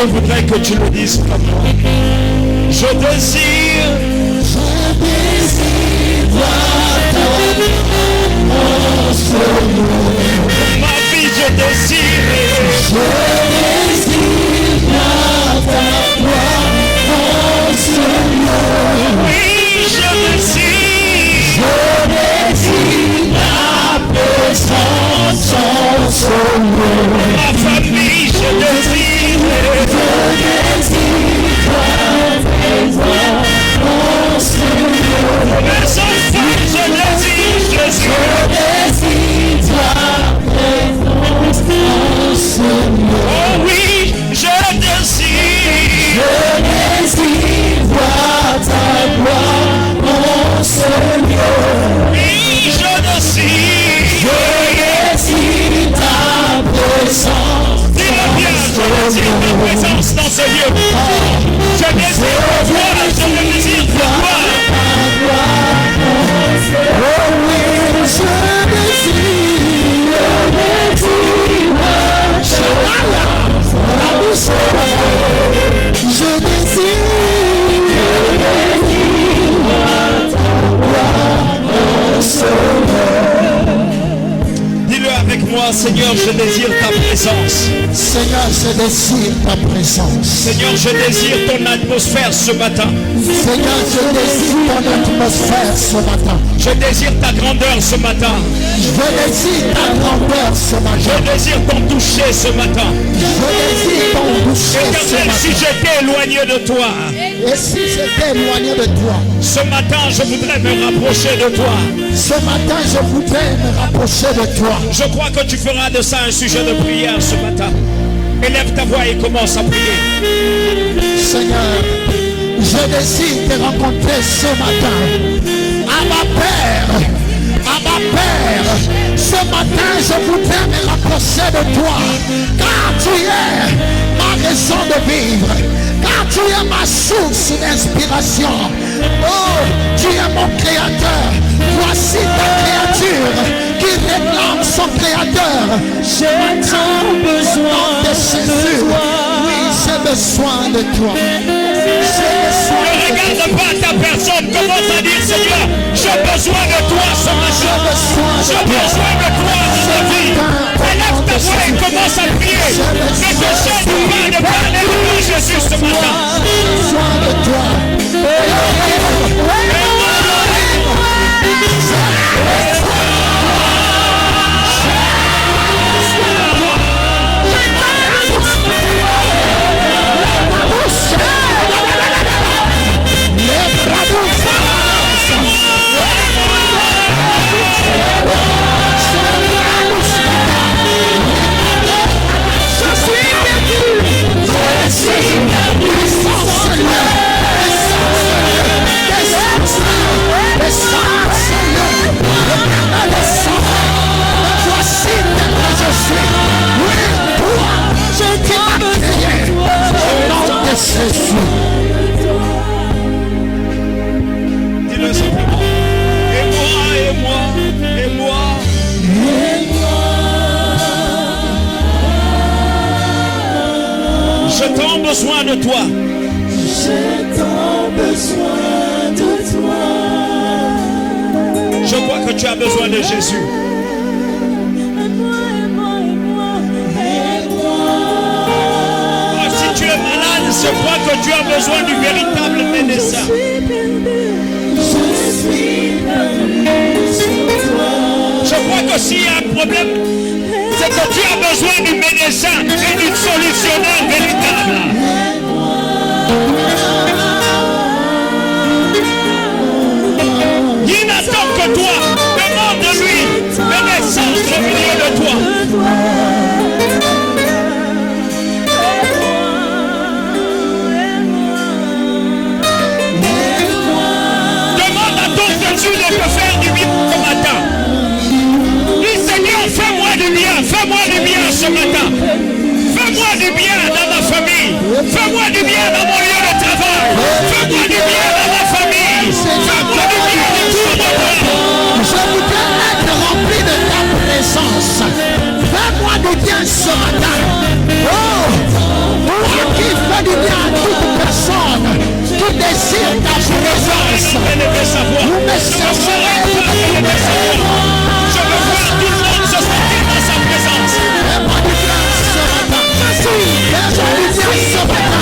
Je voudrais que tu le dises comme moi. Je désire voir ta présence. Ma vie, je désire voir ta présence. Oui, je désire la présence. Ma famille, je désire mes enfants, je désire Jésus. Oh oui, je désire voir ta gloire, mon Seigneur. Oui, je désire ta présence. Dis-le bien, je désire ta présence dans ce lieu. Je désire ta gloire, je désire ta gloire. Oh oui, je désire dis-le avec moi, Seigneur, je désire ta présence. Seigneur, je désire ta présence. Seigneur, je désire ton atmosphère ce matin. Seigneur, je désire ton atmosphère ce matin. Je désire ta grandeur ce matin. Je désire ta grandeur ce matin. Je désire ton toucher ce matin. Je désire ton toucher ce Éternel, matin. si j'étais éloigné de toi, et si j'étais éloigné de toi, ce matin, je voudrais me rapprocher de toi. ce matin, je voudrais me rapprocher de toi. Je crois que tu feras de ça un sujet de prière ce matin. Élève ta voix et commence à prier. Seigneur, je désire te rencontrer ce matin. À ma Père, ce matin, je voudrais me rapprocher de toi. Car tu es ma raison de vivre. Car tu es ma source d'inspiration. Oh, tu es mon créateur. Voici ta créature qui réclame son créateur. J'ai tant besoin de Jésus. Oui, j'ai besoin de toi. Ne regarde pas ta personne, commence à dire Seigneur, j'ai besoin de toi ce matin. J'ai besoin de toi dans ma vie. Élève ta voix et commence à prier. Ne te gêne pas de parler de Jésus ce matin. J'ai besoin de toi. Dis-le simplement. Et moi. Je t'en besoin de toi. Je crois que tu as besoin de Jésus. Si tu es malade, je crois que tu as besoin du véritable médecin. Je crois que s'il y a un problème, c'est que tu as besoin du médecin et d'une solutionnaire véritable. Il n'attend que toi. Demande-lui la naissance au milieu de toi. Demande à ton Jésus de te faire du bien ce matin. Dis Seigneur, fais-moi du bien ce matin. Fais-moi du bien dans ma famille. Fais-moi du bien dans mon lieu de travail. Fais-moi du bien dans ma famille. Fais-moi du bien autour de moi. Je voudrais être rempli de ta présence. Fais-moi du bien ce matin. Oh, toi qui grâce. élever sa voix. Vous me chercherez, vous me élever sa trouverez. voix. Je veux voir tout le monde se sentir dans sa présence. Fais-moi du bien ce matin. Fais-moi du bien ce matin.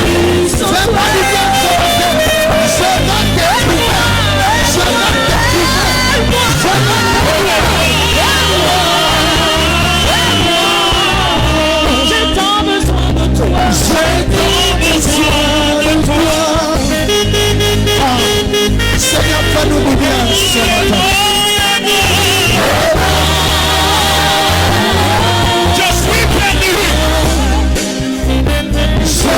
Fais-moi du bien ce matin. Je veux te trouver. Je veux te trouver. Je veux te trouver. J'ai tant besoin de toi. J'ai tant besoin de toi. Ah, Seigneur, fais-nous du bien ce matin. Je suis perdu.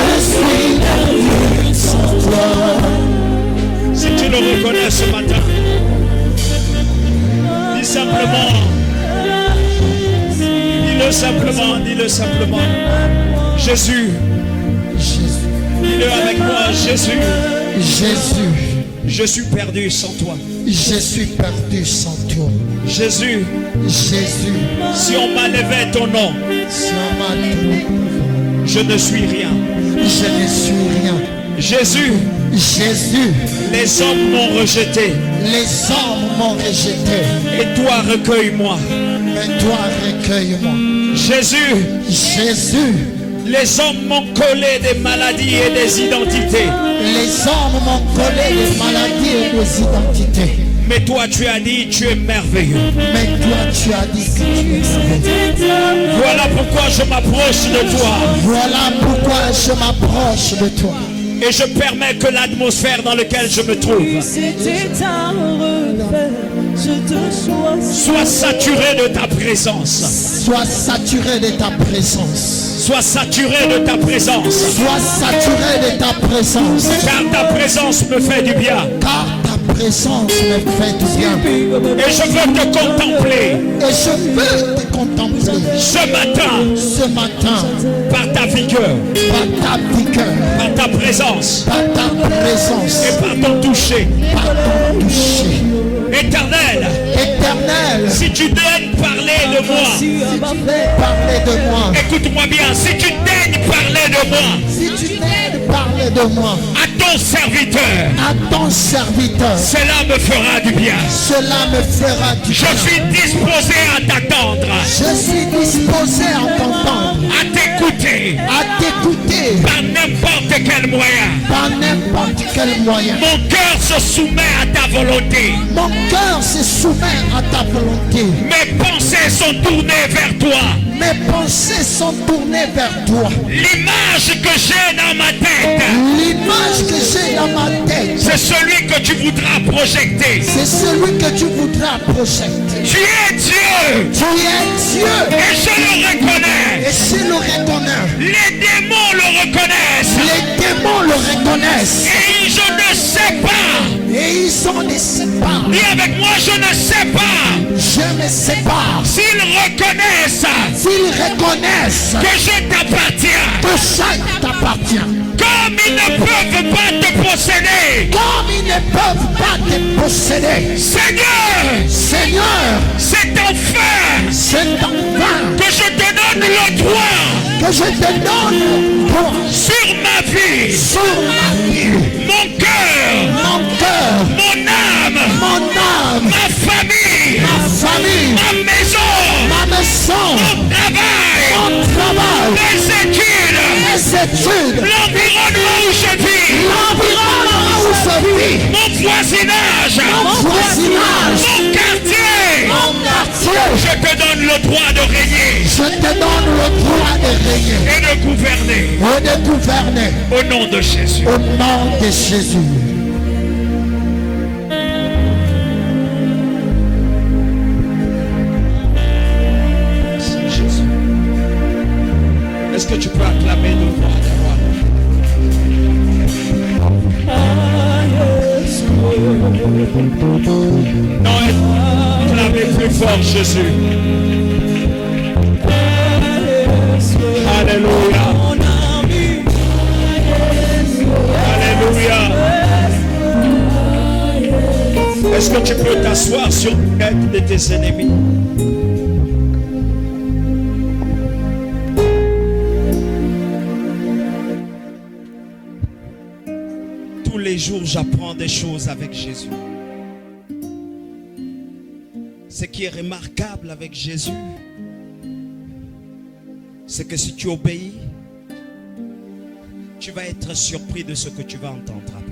Je suis perdu sans toi. Si tu le reconnais ce matin, dis simplement, dis-le simplement, dis-le simplement. Jésus, Jésus, dis-le avec moi, Jésus, Jésus, je suis perdu sans toi. je suis perdu sans toi. Jésus, Jésus, si on m'enlevait ton nom, si on m'a donné, je ne suis rien. je ne suis rien. Jésus, Jésus, les hommes m'ont rejeté les hommes m'ont rejeté, et toi recueille-moi. mais toi recueille-moi. Jésus, Jésus, les hommes m'ont collé des maladies et des identités. les hommes m'ont collé des maladies et des identités. Mais toi tu as dit tu es merveilleux. Mais toi tu as dit que tu es merveilleux. Voilà pourquoi je m'approche de toi. Voilà pourquoi je m'approche de toi. Et je permets que l'atmosphère dans laquelle je me trouve C'était un repère. Je te choisis. soit saturée de ta présence. Sois saturé de ta présence. Sois saturée de ta présence. Sois saturé de ta présence. Car ta présence me fait du bien. Car ta présence me fait du bien. Et je veux te contempler Et je veux te contempler ce matin ce matin par ta vigueur, par ta vigueur, par ta présence par ta présence, et par ton toucher. par ton toucher. Éternel, Éternel, si tu daignes parler de moi, parlez de moi. écoute-moi bien, si tu daignes parler de moi Si tu m'aides, parlez de moi. à ton serviteur, À ton serviteur, cela me fera du bien. cela me fera du Je bien. suis disposé à t'attendre, Je suis disposé à t'entendre, à t'écouter à t'écouter par n'importe quel moyen. par n'importe quel moyen. Mon cœur se soumet à ta volonté. Mon cœur se soumet à ta volonté. Mes pensées sont tournées vers toi. Mes pensées sont tournées vers toi. L'image que j'ai dans ma tête, L'image que j'ai dans ma tête, c'est celui que tu voudras projeter. c'est celui que tu voudras projeter. Tu es Dieu Tu es Dieu. et je le reconnais. Et je le reconnais. Les démons le reconnaissent. Les démons le reconnaissent. Et je ne sais pas. Et ils en ne savent pas. Dis avec moi, je ne sais pas Je ne sais pas s'ils reconnaissent s'ils reconnaissent que je t'appartiens. que ça t'appartient. Comme ils ne peuvent pas te posséder. Comme ils ne peuvent pas te posséder. Seigneur, Seigneur, c'est enfin c'est enfin que je te donne le droit que je te donne pour sur ma vie, sur ma vie, mon cœur, mon cœur, mon âme, ma famille, famille, ma maison, ma maison, mon travail, mon travail, mes études, mes études, l'environnement où je vis, l'environnement où je vis, mon voisinage, mon voisinage, mon quartier. mon quartier. Je te donne le droit de régner Je te donne le droit de régner et de gouverner et de gouverner au nom de Jésus. au nom de Jésus. Merci Jésus. Est-ce que tu peux acclamer de voix? Non, acclamez plus fort Jésus. Alléluia. Alléluia. Est-ce que tu peux t'asseoir sur la tête de tes ennemis? Tous les jours, j'apprends des choses avec Jésus. Ce qui est remarquable avec Jésus, c'est que si tu obéis, tu vas être surpris de ce que tu vas entendre après.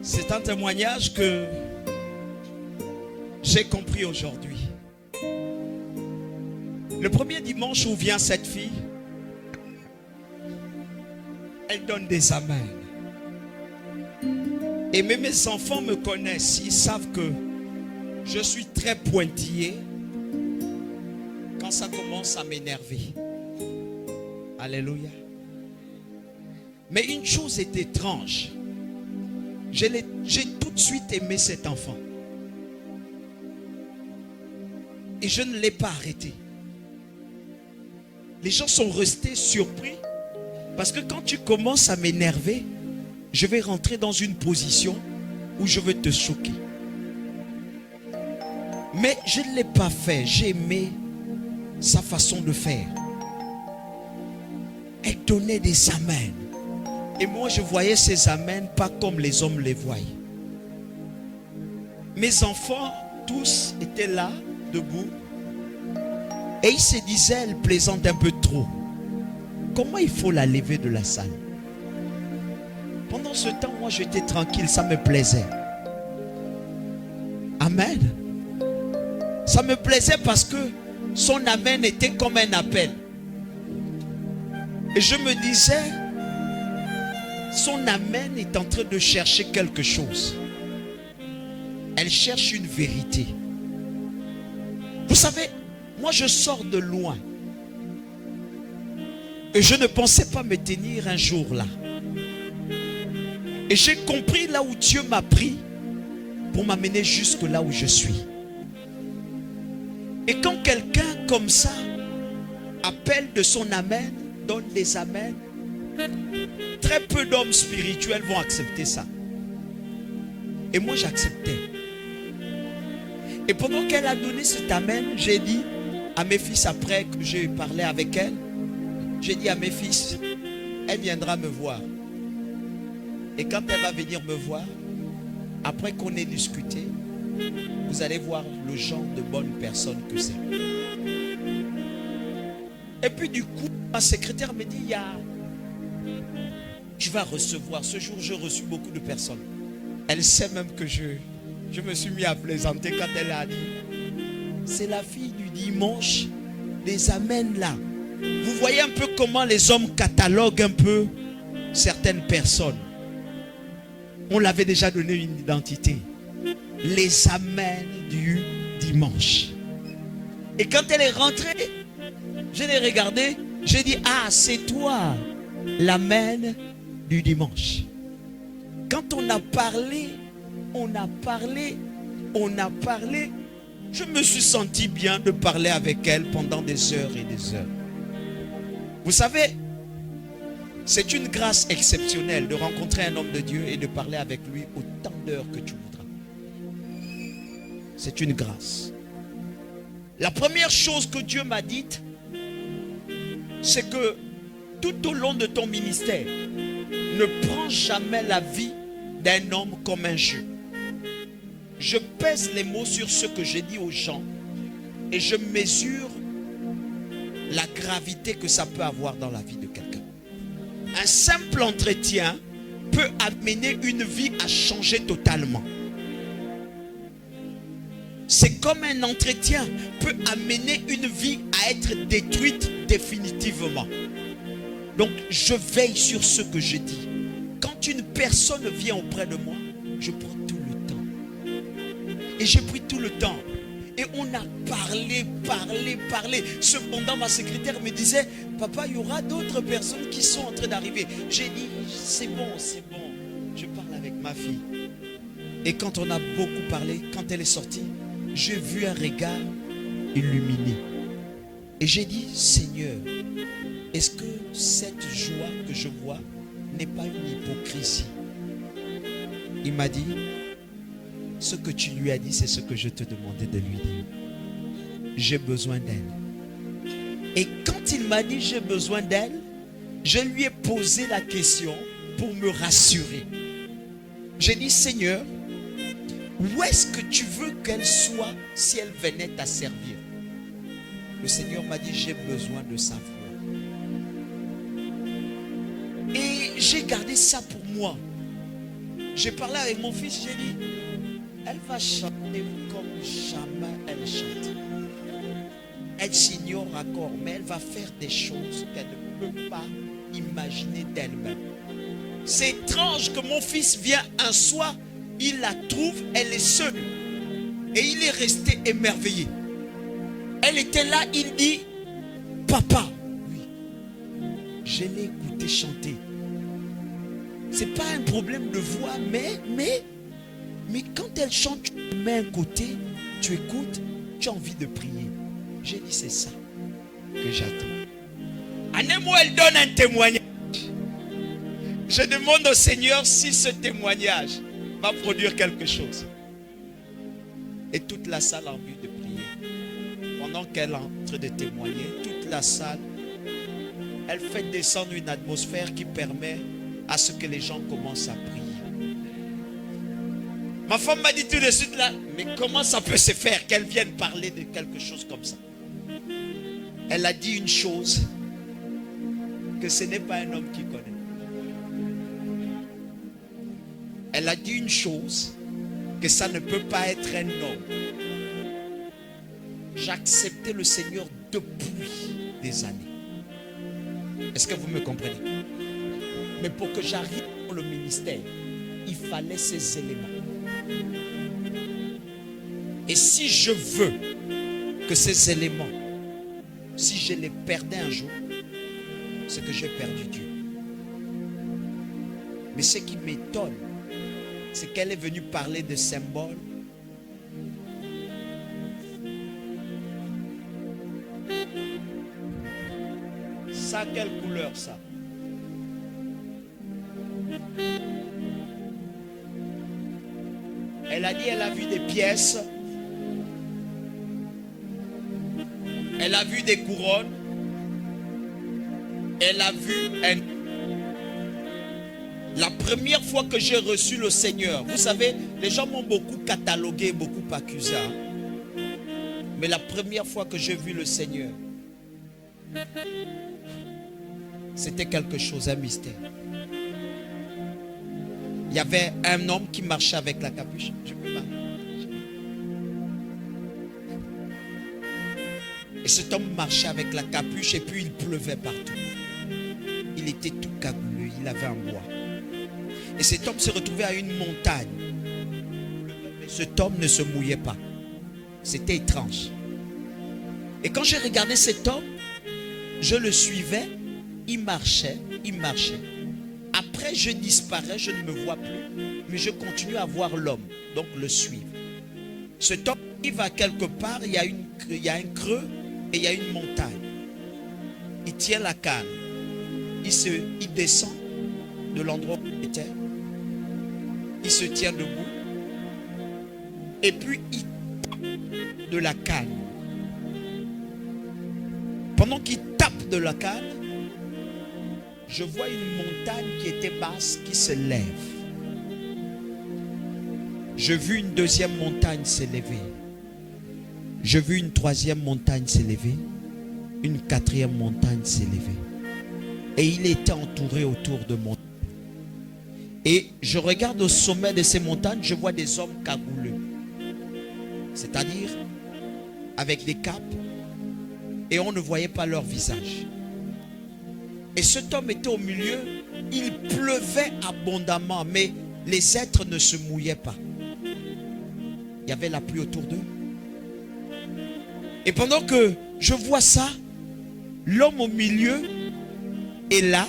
C'est un témoignage que j'ai compris aujourd'hui. Le premier dimanche où vient cette fille, elle donne des amens. Et même mes enfants me connaissent, ils savent que je suis très pointillé quand ça commence à m'énerver. Alléluia. Mais une chose est étrange. J'ai tout de suite aimé cet enfant. Et je ne l'ai pas arrêté. Les gens sont restés surpris. Parce que quand tu commences à m'énerver, je vais rentrer dans une position où je vais te choquer. Mais je ne l'ai pas fait. J'ai aimé sa façon de faire. Elle donnait des amens. Et moi, je voyais ces amens pas comme les hommes les voient. Mes enfants, tous étaient là, debout. Et ils se disaient, elle plaisante un peu trop. Comment il faut la lever de la salle? Pendant ce temps, moi, j'étais tranquille, ça me plaisait. Amen. Ça me plaisait parce que son amen était comme un appel. Et je me disais, son amen est en train de chercher quelque chose. Elle cherche une vérité. Vous savez, moi je sors de loin. Et je ne pensais pas me tenir un jour là. Et j'ai compris là où Dieu m'a pris pour m'amener jusque là où je suis. Et quand quelqu'un comme ça appelle de son amen, donne des amens, très peu d'hommes spirituels vont accepter ça. Et moi j'acceptais. Et pendant qu'elle a donné cet amen, j'ai dit à mes fils, après que j'ai parlé avec elle, j'ai dit à mes fils, elle viendra me voir. Et quand elle va venir me voir, après qu'on ait discuté, vous allez voir le genre de bonne personne que c'est. Et puis du coup, ma secrétaire me dit, tu vas recevoir. Ce jour, j'ai reçu beaucoup de personnes. Elle sait même que je me suis mis à plaisanter quand elle a dit, c'est la fille du dimanche, les amens là. Vous voyez un peu comment les hommes cataloguent un peu certaines personnes. On l'avait déjà donné une identité. Les amens du dimanche. Et quand elle est rentrée, je l'ai regardée, j'ai dit, ah, c'est toi, l'amen du dimanche. Quand on a parlé, je me suis senti bien de parler avec elle pendant des heures et des heures. Vous savez, c'est une grâce exceptionnelle de rencontrer un homme de Dieu et de parler avec lui autant d'heures que tu voudras. C'est une grâce. La première chose que Dieu m'a dite, c'est que tout au long de ton ministère, ne prends jamais la vie d'un homme comme un jeu. Je pèse les mots sur ce que j'ai dit aux gens et je mesure la gravité que ça peut avoir dans la vie de quelqu'un. Un simple entretien peut amener une vie à changer totalement. C'est comme un entretien peut amener une vie à être détruite définitivement. Donc je veille sur ce que je dis. Quand une personne vient auprès de moi, je prends tout le temps. Et j'ai pris tout le temps. Et on a parlé. Cependant, ma secrétaire me disait, papa, il y aura d'autres personnes qui sont en train d'arriver. J'ai dit, c'est bon. Je parle avec ma fille. Et quand on a beaucoup parlé, quand elle est sortie, j'ai vu un regard illuminé. Et j'ai dit, Seigneur, est-ce que cette joie que je vois n'est pas une hypocrisie? Il m'a dit, ce que tu lui as dit, c'est ce que je te demandais de lui dire. J'ai besoin d'elle. Et quand il m'a dit j'ai besoin d'elle, je lui ai posé la question pour me rassurer. J'ai dit, Seigneur, où est-ce que tu veux qu'elle soit si elle venait à servir? Le Seigneur m'a dit, j'ai besoin de sa voix. Et j'ai gardé ça pour moi. J'ai parlé avec mon fils, j'ai dit, elle va chanter comme jamais elle chante. Elle s'ignore encore, mais elle va faire des choses qu'elle ne peut pas imaginer d'elle-même. C'est étrange que mon fils vient un soir, il la trouve, elle est seule. Et il est resté émerveillé. Elle était là, il dit, papa, oui, je l'ai écouté chanter. C'est pas un problème de voix, mais quand elle chante, tu te mets un côté, tu écoutes, tu as envie de prier. J'ai dit, c'est ça que j'attends. Anne-moi, elle donne un témoignage. Je demande au Seigneur si ce témoignage va produire quelque chose. Et toute la salle a envie de prier. Pendant qu'elle est en train de témoigner, toute la salle, elle fait descendre une atmosphère qui permet à ce que les gens commencent à prier. Ma femme m'a dit tout de suite là, mais comment ça peut se faire qu'elle vienne parler de quelque chose comme ça? Elle a dit une chose que ce n'est pas un homme qui connaît. Elle a dit une chose que ça ne peut pas être un homme. J'ai accepté le Seigneur depuis des années. Est-ce que vous me comprenez? Mais pour que j'arrive dans le ministère, il fallait ces éléments. Et si je veux que ces éléments, si je les perdais un jour, c'est que j'ai perdu Dieu. Mais ce qui m'étonne, c'est qu'elle est venue parler de symboles. Ça, quelle couleur ça? Elle a dit, elle a vu des pièces. Elle a vu des couronnes. Elle a vu un... La première fois que j'ai reçu le Seigneur, vous savez, les gens m'ont beaucoup catalogué, beaucoup accusé. Mais la première fois que j'ai vu le Seigneur, c'était quelque chose, un mystère. Il y avait un homme qui marchait avec la capuche. Je peux pas. Et cet homme marchait avec la capuche et puis il pleuvait partout. Il était tout cagouleux, il avait un bois. Et cet homme se retrouvait à une montagne. Cet homme ne se mouillait pas. C'était étrange. Et quand j'ai regardé cet homme, je le suivais, il marchait, il marchait. Après, je disparais, je ne me vois plus, mais je continue à voir l'homme, donc le suivre. Cet homme, il va quelque part, il y a un creux et il y a une montagne. Il tient la canne, il descend de l'endroit où il était, il se tient debout, et puis il tape de la canne. Pendant qu'il tape de la canne, je vois une montagne qui était basse qui se lève. Je vis une deuxième montagne s'élever. Je vis une troisième montagne s'élever. Une quatrième montagne s'élever. Et il était entouré autour de montagnes. Et je regarde au sommet de ces montagnes, je vois des hommes cagouleux. C'est-à-dire avec des capes. Et on ne voyait pas leur visage. Et cet homme était au milieu, il pleuvait abondamment, mais les êtres ne se mouillaient pas. Il y avait la pluie autour d'eux. Et pendant que je vois ça, l'homme au milieu est là.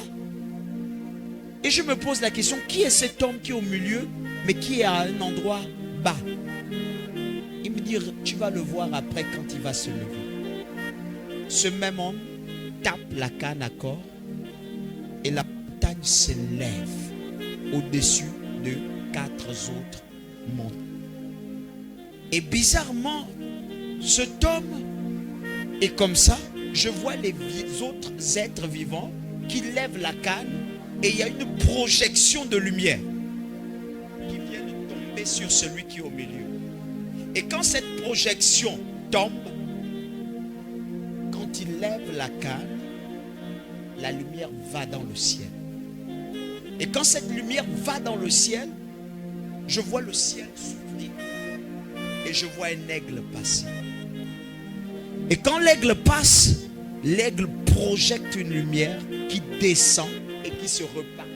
Et je me pose la question, qui est cet homme qui est au milieu, mais qui est à un endroit bas? Il me dit, tu vas le voir après quand il va se lever. Ce même homme tape la canne à corps. Et la montagne se lève au-dessus de 4 autres montagnes. Et bizarrement, cet homme est comme ça. Je vois les autres êtres vivants qui lève la canne et il y a une projection de lumière qui vient de tomber sur celui qui est au milieu. Et quand cette projection tombe, quand il lève la canne, la lumière va dans le ciel. Et quand cette lumière va dans le ciel, je vois le ciel s'ouvrir et je vois un aigle passer. Et quand l'aigle passe, l'aigle projette une lumière qui descend et qui se repart.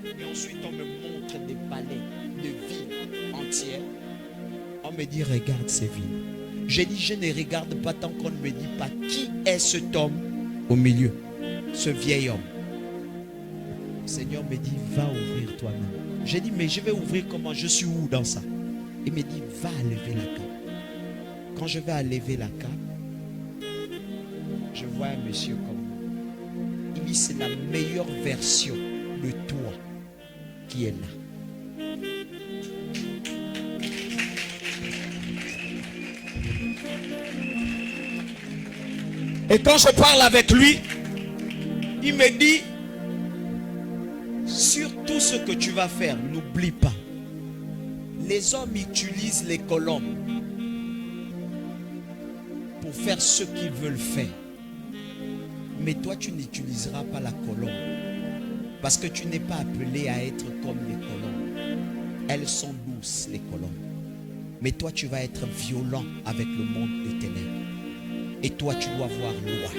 Et ensuite on me montre des palais, de villes entières. On me dit regarde ces villes. J'ai dit je ne regarde pas tant qu'on ne me dit pas qui est cet homme au milieu, ce vieil homme. Le Seigneur me dit va ouvrir toi-même. J'ai dit mais je vais ouvrir comment? Je suis où dans ça? Il me dit va lever la canne. Quand je vais lever la canne, je vois un monsieur comme moi. Il dit c'est la meilleure version de toi qui est là. Et quand je parle avec lui, il me dit sur tout ce que tu vas faire, n'oublie pas. Les hommes utilisent les colombes pour faire ce qu'ils veulent faire. Mais toi, tu n'utiliseras pas la colombe. Parce que tu n'es pas appelé à être comme les colombes. Elles sont douces, les colombes. Mais toi, tu vas être violent avec le monde des ténèbres. Et toi, tu dois voir loin.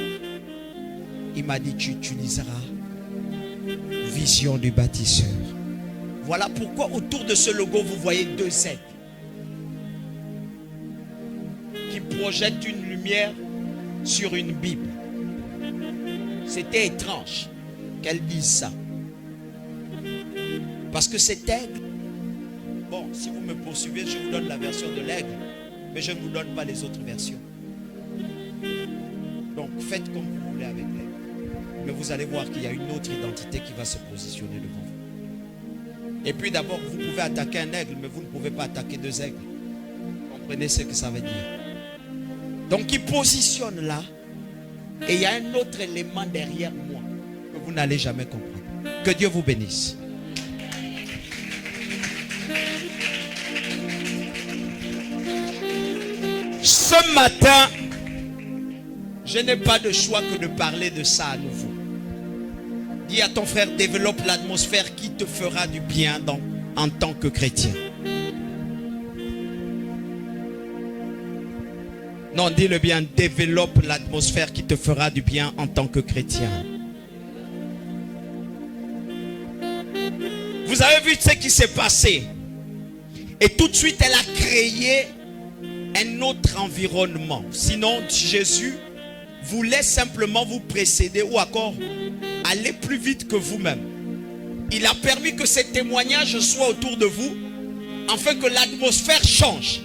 Il m'a dit, tu utiliseras vision du bâtisseur. Voilà pourquoi autour de ce logo, vous voyez deux aigles qui projettent une lumière sur une Bible. C'était étrange qu'elle dise ça. Parce que cet aigle, bon, si vous me poursuivez, je vous donne la version de l'aigle, mais je ne vous donne pas les autres versions. Donc faites comme vous voulez avec l'aigle. Mais vous allez voir qu'il y a une autre identité qui va se positionner devant vous. Et puis d'abord, vous pouvez attaquer un aigle, mais vous ne pouvez pas attaquer deux aigles. Comprenez ce que ça veut dire? Donc il positionne là, et il y a un autre élément derrière moi que vous n'allez jamais comprendre. Que Dieu vous bénisse. Ce matin, je n'ai pas de choix que de parler de ça à nouveau. Dis à ton frère, développe l'atmosphère qui te fera du bien en tant que chrétien. Non, dis-le bien, développe l'atmosphère qui te fera du bien en tant que chrétien. Vous avez vu ce qui s'est passé. Et tout de suite, elle a créé un autre environnement. Sinon, Jésus voulait simplement vous précéder ou encore aller plus vite que vous-même. Il a permis que ces témoignages soient autour de vous afin que l'atmosphère change.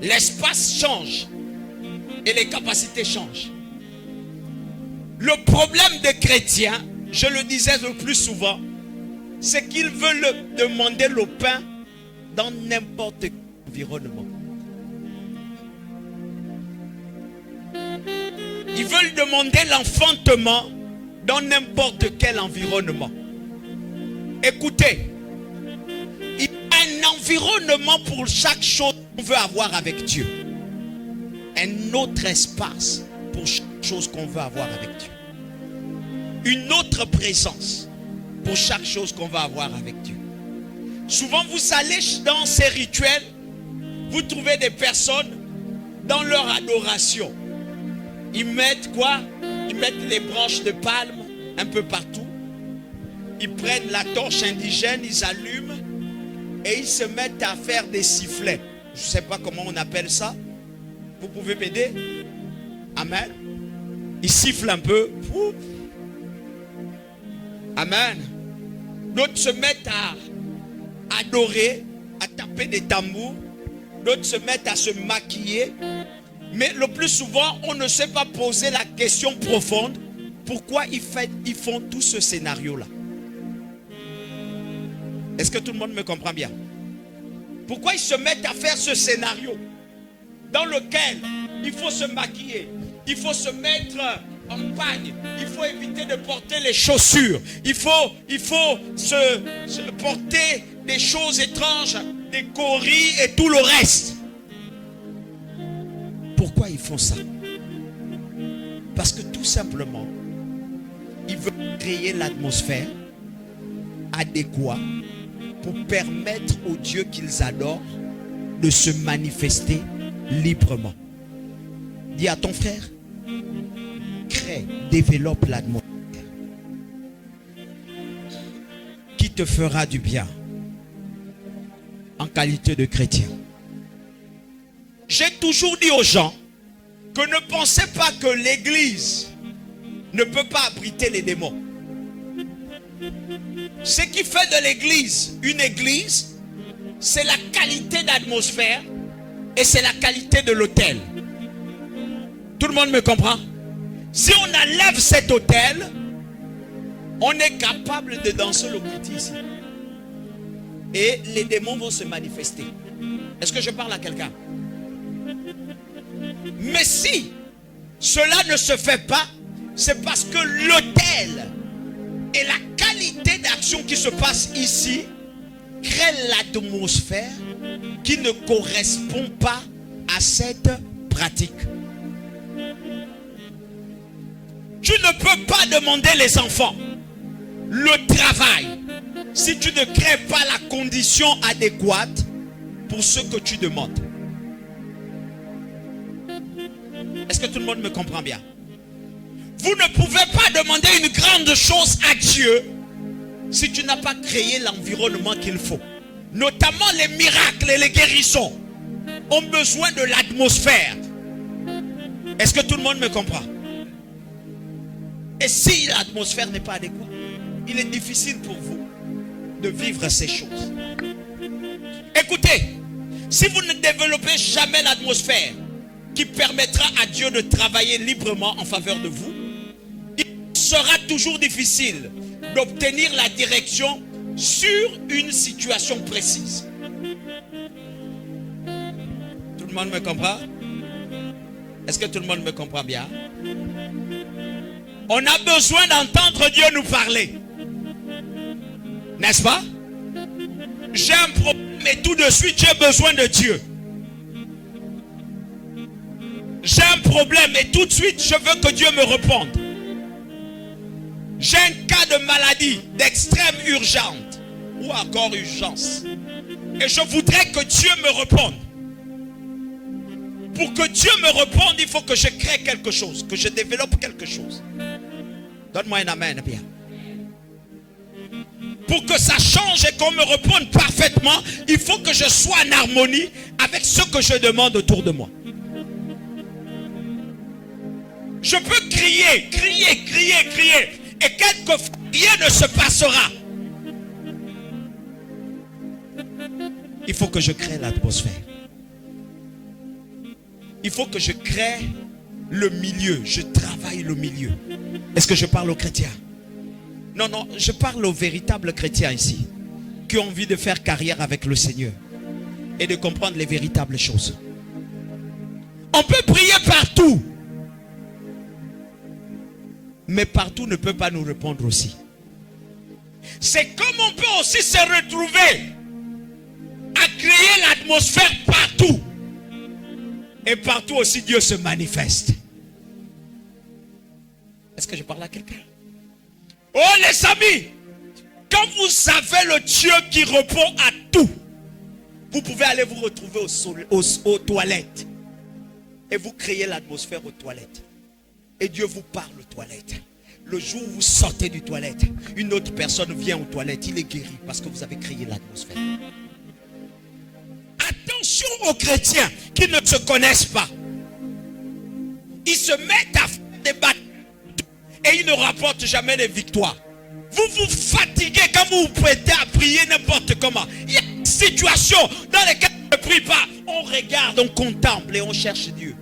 L'espace change et les capacités changent. Le problème des chrétiens, je le disais le plus souvent, c'est qu'ils veulent demander le pain dans n'importe quel environnement. Ils veulent demander l'enfantement dans n'importe quel environnement. Écoutez, il y a un environnement pour chaque chose qu'on veut avoir avec Dieu. Un autre espace pour chaque chose qu'on veut avoir avec Dieu. Une autre présence pour chaque chose qu'on va avoir avec Dieu. Souvent vous allez dans ces rituels, vous trouvez des personnes dans leur adoration. Ils mettent quoi? Ils mettent les branches de palme un peu partout. Ils prennent la torche indigène, ils allument et ils se mettent à faire des sifflets. Je ne sais pas comment on appelle ça. Vous pouvez m'aider? Amen. Ils sifflent un peu. Amen. D'autres se mettent à adorer, à taper des tambours. D'autres se mettent à se maquiller. Mais le plus souvent, on ne sait pas poser la question profonde. Pourquoi ils font tout ce scénario-là? Est-ce que tout le monde me comprend bien? Pourquoi ils se mettent à faire ce scénario dans lequel il faut se maquiller, il faut se mettre campagne, il faut éviter de porter les chaussures. Il faut se porter des choses étranges, des coris et tout le reste. Pourquoi ils font ça? Parce que tout simplement, ils veulent créer l'atmosphère adéquate pour permettre aux dieux qu'ils adorent de se manifester librement. Dis à ton frère, crée, développe l'atmosphère qui te fera du bien en qualité de chrétien. J'ai toujours dit aux gens que ne pensez pas que l'église ne peut pas abriter les démons. Ce qui fait de l'église une église, c'est la qualité d'atmosphère et c'est la qualité de l'autel. Tout le monde me comprend? Si on enlève cet autel, on est capable de danser le petit ici. Et les démons vont se manifester. Est-ce que je parle à quelqu'un? Mais si cela ne se fait pas, c'est parce que l'autel et la qualité d'action qui se passe ici crée l'atmosphère qui ne correspond pas à cette pratique. Tu ne peux pas demander les enfants le travail si tu ne crées pas la condition adéquate pour ce que tu demandes. Est-ce que tout le monde me comprend bien? Vous ne pouvez pas demander une grande chose à Dieu si tu n'as pas créé l'environnement qu'il faut. Notamment les miracles et les guérissons ont besoin de l'atmosphère. Est-ce que tout le monde me comprend? Et si l'atmosphère n'est pas adéquate, il est difficile pour vous de vivre ces choses. Écoutez, si vous ne développez jamais l'atmosphère qui permettra à Dieu de travailler librement en faveur de vous, il sera toujours difficile d'obtenir la direction sur une situation précise. Tout le monde me comprend? Est-ce que tout le monde me comprend bien? On a besoin d'entendre Dieu nous parler. N'est-ce pas? J'ai un problème et tout de suite j'ai besoin de Dieu. J'ai un problème et tout de suite je veux que Dieu me réponde. J'ai un cas de maladie d'extrême urgente ou encore urgence. Et je voudrais que Dieu me réponde. Pour que Dieu me réponde, il faut que je crée quelque chose, que je développe quelque chose. Donne-moi un amen, bien. Pour que ça change et qu'on me réponde parfaitement, il faut que je sois en harmonie avec ce que je demande autour de moi. Je peux crier, crier, crier, crier. Et quelquefois, rien ne se passera. Il faut que je crée l'atmosphère. Il faut que je crée le milieu. Je travaille le milieu. Est-ce que je parle aux chrétiens? Non, non, je parle aux véritables chrétiens ici, qui ont envie de faire carrière avec le Seigneur et de comprendre les véritables choses. On peut prier partout, mais partout ne peut pas nous répondre aussi. C'est comme on peut aussi se retrouver à créer l'atmosphère partout. Et partout aussi Dieu se manifeste. Est-ce que je parle à quelqu'un? Oh les amis, quand vous avez le Dieu qui répond à tout, vous pouvez aller vous retrouver aux toilettes. Et vous créez l'atmosphère aux toilettes. Et Dieu vous parle aux toilettes. Le jour où vous sortez du toilette, une autre personne vient aux toilettes. Il est guéri parce que vous avez créé l'atmosphère. Attention aux chrétiens qui ne se connaissent pas. Ils se mettent à faire des batailles et ils ne rapportent jamais les victoires. Vous vous fatiguez quand vous vous prêtez à prier n'importe comment. Il y a des situations dans lesquelles on ne prie pas. On regarde, on contemple et on cherche Dieu.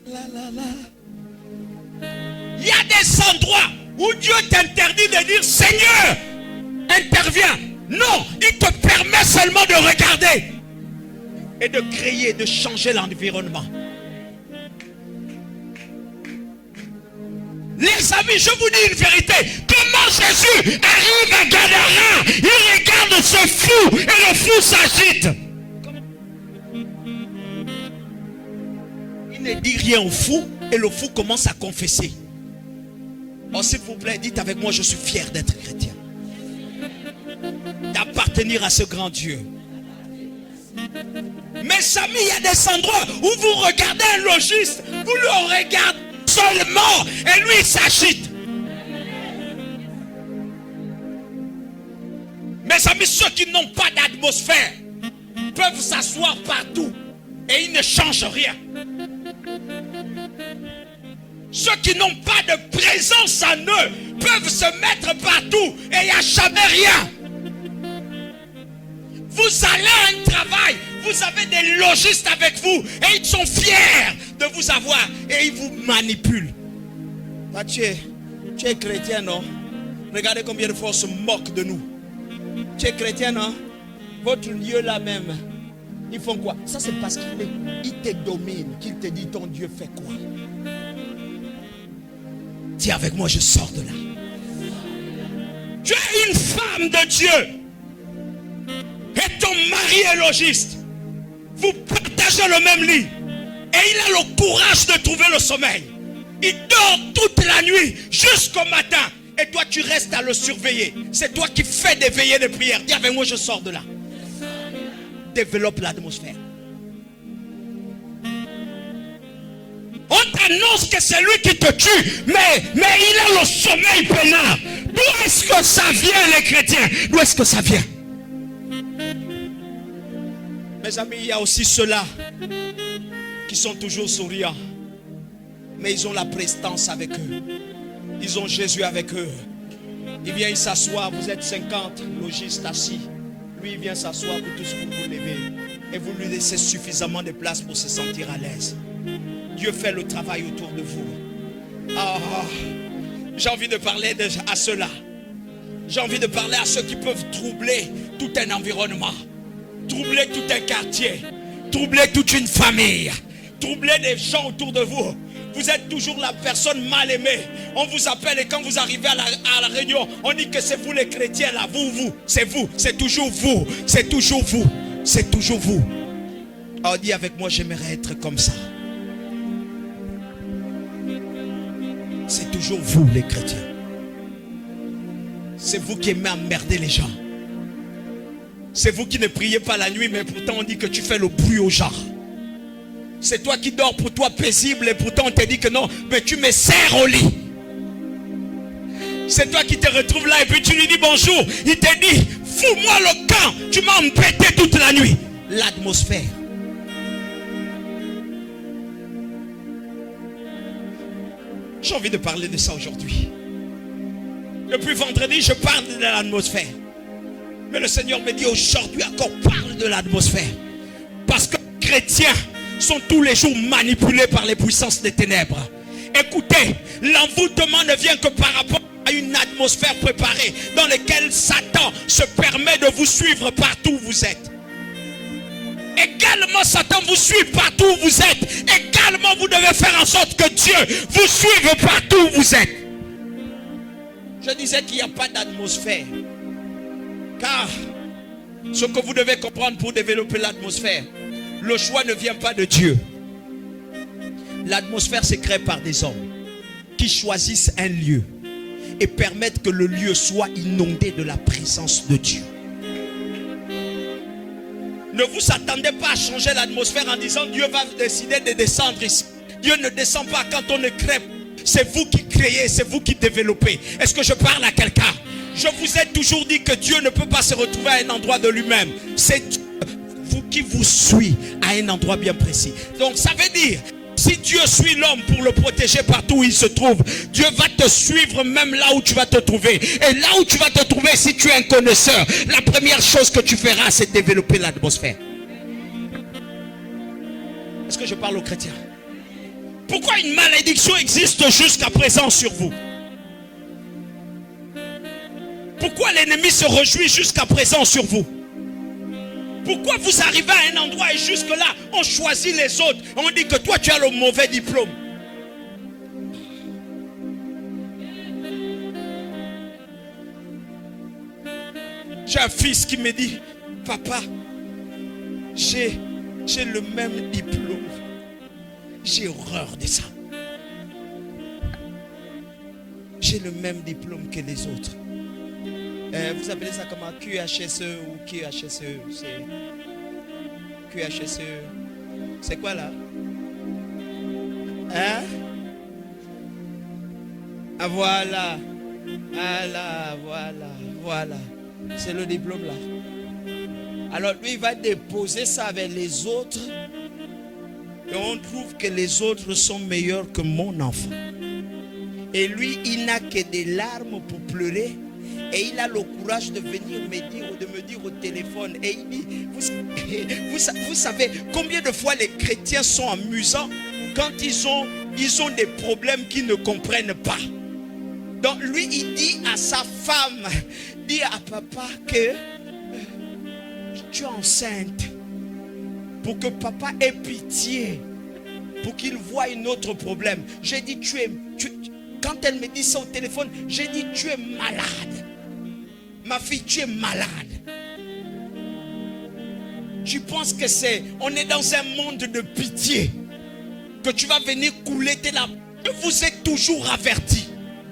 Il y a des endroits où Dieu t'interdit de dire Seigneur, interviens. Non, il te permet seulement de regarder. et de créer, de changer l'environnement. Les amis, je vous dis une vérité. Comment Jésus arrive à Gadara? Il regarde ce fou et le fou s'agite. Il ne dit rien au fou et le fou commence à confesser. Oh, s'il vous plaît, dites avec moi, je suis fier d'être chrétien. D'appartenir à ce grand Dieu. Mes amis, il y a des endroits où vous regardez un logiste, vous le regardez seulement et lui il s'agite. Mes amis, ceux qui n'ont pas d'atmosphère peuvent s'asseoir partout et ils ne changent rien. Ceux qui n'ont pas de présence en eux peuvent se mettre partout et il n'y a jamais rien. Vous allez à un travail, vous avez des logistes avec vous et ils sont fiers de vous avoir et ils vous manipulent. Ah, tu es chrétien, non? Regardez combien de fois on se moque de nous. Tu es chrétien, non? Votre Dieu là même, ils font quoi? Ça c'est parce qu'il te domine, qu'il te dit ton Dieu fait quoi? Dis avec moi, je sors de là. Tu es une femme de Dieu. Et ton mari est logiste. Vous partagez le même lit. Et il a le courage de trouver le sommeil. Il dort toute la nuit jusqu'au matin. Et toi tu restes à le surveiller. C'est toi qui fais des veillées de prière. Dis avec moi, je sors de là. Développe l'atmosphère. On t'annonce que c'est lui qui te tue. Mais il a le sommeil peinard. D'où est-ce que ça vient, les chrétiens? D'où est-ce que ça vient? Mes amis, il y a aussi ceux-là qui sont toujours souriants. Mais ils ont la prestance avec eux. Ils ont Jésus avec eux. Il vient, il s'assoit. Vous êtes 50 logistes assis. Lui, il vient s'asseoir. Vous tous vous vous levez. Et vous lui laissez suffisamment de place pour se sentir à l'aise. Dieu fait le travail autour de vous. J'ai envie de parler à ceux-là. J'ai envie de parler à ceux qui peuvent troubler tout un environnement. Troubler tout un quartier. Troubler toute une famille. Troubler des gens autour de vous. Vous êtes toujours la personne mal aimée. On vous appelle et quand vous arrivez à la réunion, on dit que c'est vous les chrétiens là. Vous, c'est vous. C'est toujours vous. C'est toujours vous. C'est toujours vous. Alors dis avec moi, j'aimerais être comme ça. C'est toujours vous les chrétiens. C'est vous qui aimez emmerder les gens. C'est vous qui ne priez pas la nuit, mais pourtant on dit que tu fais le bruit aux gens. C'est toi qui dors pour toi paisible et pourtant on te dit que non, mais tu me serres au lit. C'est toi qui te retrouves là et puis tu lui dis bonjour. Il te dit, fous-moi le camp, tu m'as embêté toute la nuit. L'atmosphère. J'ai envie de parler de ça aujourd'hui. Depuis vendredi, je parle de l'atmosphère. Mais le Seigneur me dit aujourd'hui encore, parle de l'atmosphère. Parce que les chrétiens sont tous les jours manipulés par les puissances des ténèbres. Écoutez, l'envoûtement ne vient que par rapport à une atmosphère préparée dans laquelle Satan se permet de vous suivre partout où vous êtes. Également, Satan vous suit partout où vous êtes. Également, vous devez faire en sorte que Dieu vous suive partout où vous êtes. Je disais qu'il n'y a pas d'atmosphère. Car ce que vous devez comprendre pour développer l'atmosphère, le choix ne vient pas de Dieu. L'atmosphère se crée par des hommes qui choisissent un lieu et permettent que le lieu soit inondé de la présence de Dieu. Ne vous attendez pas à changer l'atmosphère en disant Dieu va décider de descendre ici. Dieu ne descend pas quand on ne crée. C'est vous qui créez, c'est vous qui développez. Est-ce que je parle à quelqu'un? Je vous ai toujours dit que Dieu ne peut pas se retrouver à un endroit de lui-même. C'est vous qui vous suit à un endroit bien précis. Donc ça veut dire, si Dieu suit l'homme pour le protéger partout où il se trouve, Dieu va te suivre même là où tu vas te trouver. Et là où tu vas te trouver, si tu es un connaisseur, la première chose que tu feras, c'est développer l'atmosphère. Est-ce que je parle aux chrétiens? Pourquoi une malédiction existe jusqu'à présent sur vous? Pourquoi l'ennemi se réjouit jusqu'à présent sur vous? Pourquoi vous arrivez à un endroit et jusque-là, on choisit les autres. On dit que toi, tu as le mauvais diplôme. J'ai un fils qui me dit, papa, j'ai le même diplôme. J'ai horreur de ça. J'ai le même diplôme que les autres. Vous appelez ça comment? QHSE ou QHSE? QHSE. C'est quoi là? Hein? Ah voilà. Ah là, voilà. C'est le diplôme là. Alors lui, il va déposer ça avec les autres. Et on trouve que les autres sont meilleurs que mon enfant. Et lui, il n'a que des larmes pour pleurer. Et il a le courage de venir me dire au téléphone. Et il dit, vous savez combien de fois les chrétiens sont amusants quand ils ont des problèmes qu'ils ne comprennent pas. Donc lui, il dit à sa femme, dit à papa que tu es enceinte. Pour que papa ait pitié. Pour qu'il voie un autre problème. J'ai dit, quand elle me dit ça au téléphone, j'ai dit, tu es malade. Ma fille, tu es malade. Tu penses que on est dans un monde de pitié. Que tu vas venir couler tes larmes. Je vous ai toujours averti.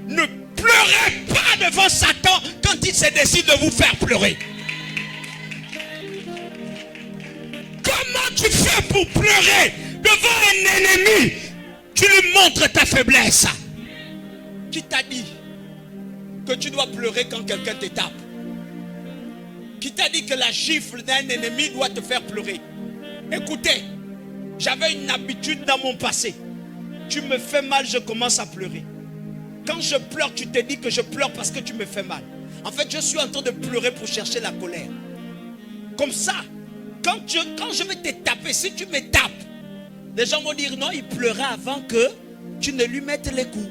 Ne pleurez pas devant Satan quand il se décide de vous faire pleurer. Comment tu fais pour pleurer devant un ennemi? Tu lui montres ta faiblesse. Qui t'a dit que tu dois pleurer quand quelqu'un te tape? Qui t'a dit que la gifle d'un ennemi doit te faire pleurer? Écoutez, j'avais une habitude dans mon passé. Tu me fais mal, je commence à pleurer. Quand je pleure, tu te dis que je pleure parce que tu me fais mal. En fait, je suis en train de pleurer pour chercher la colère. Comme ça, quand je vais te taper, si tu me tapes, les gens vont dire non, il pleurait avant que tu ne lui mettes les coups.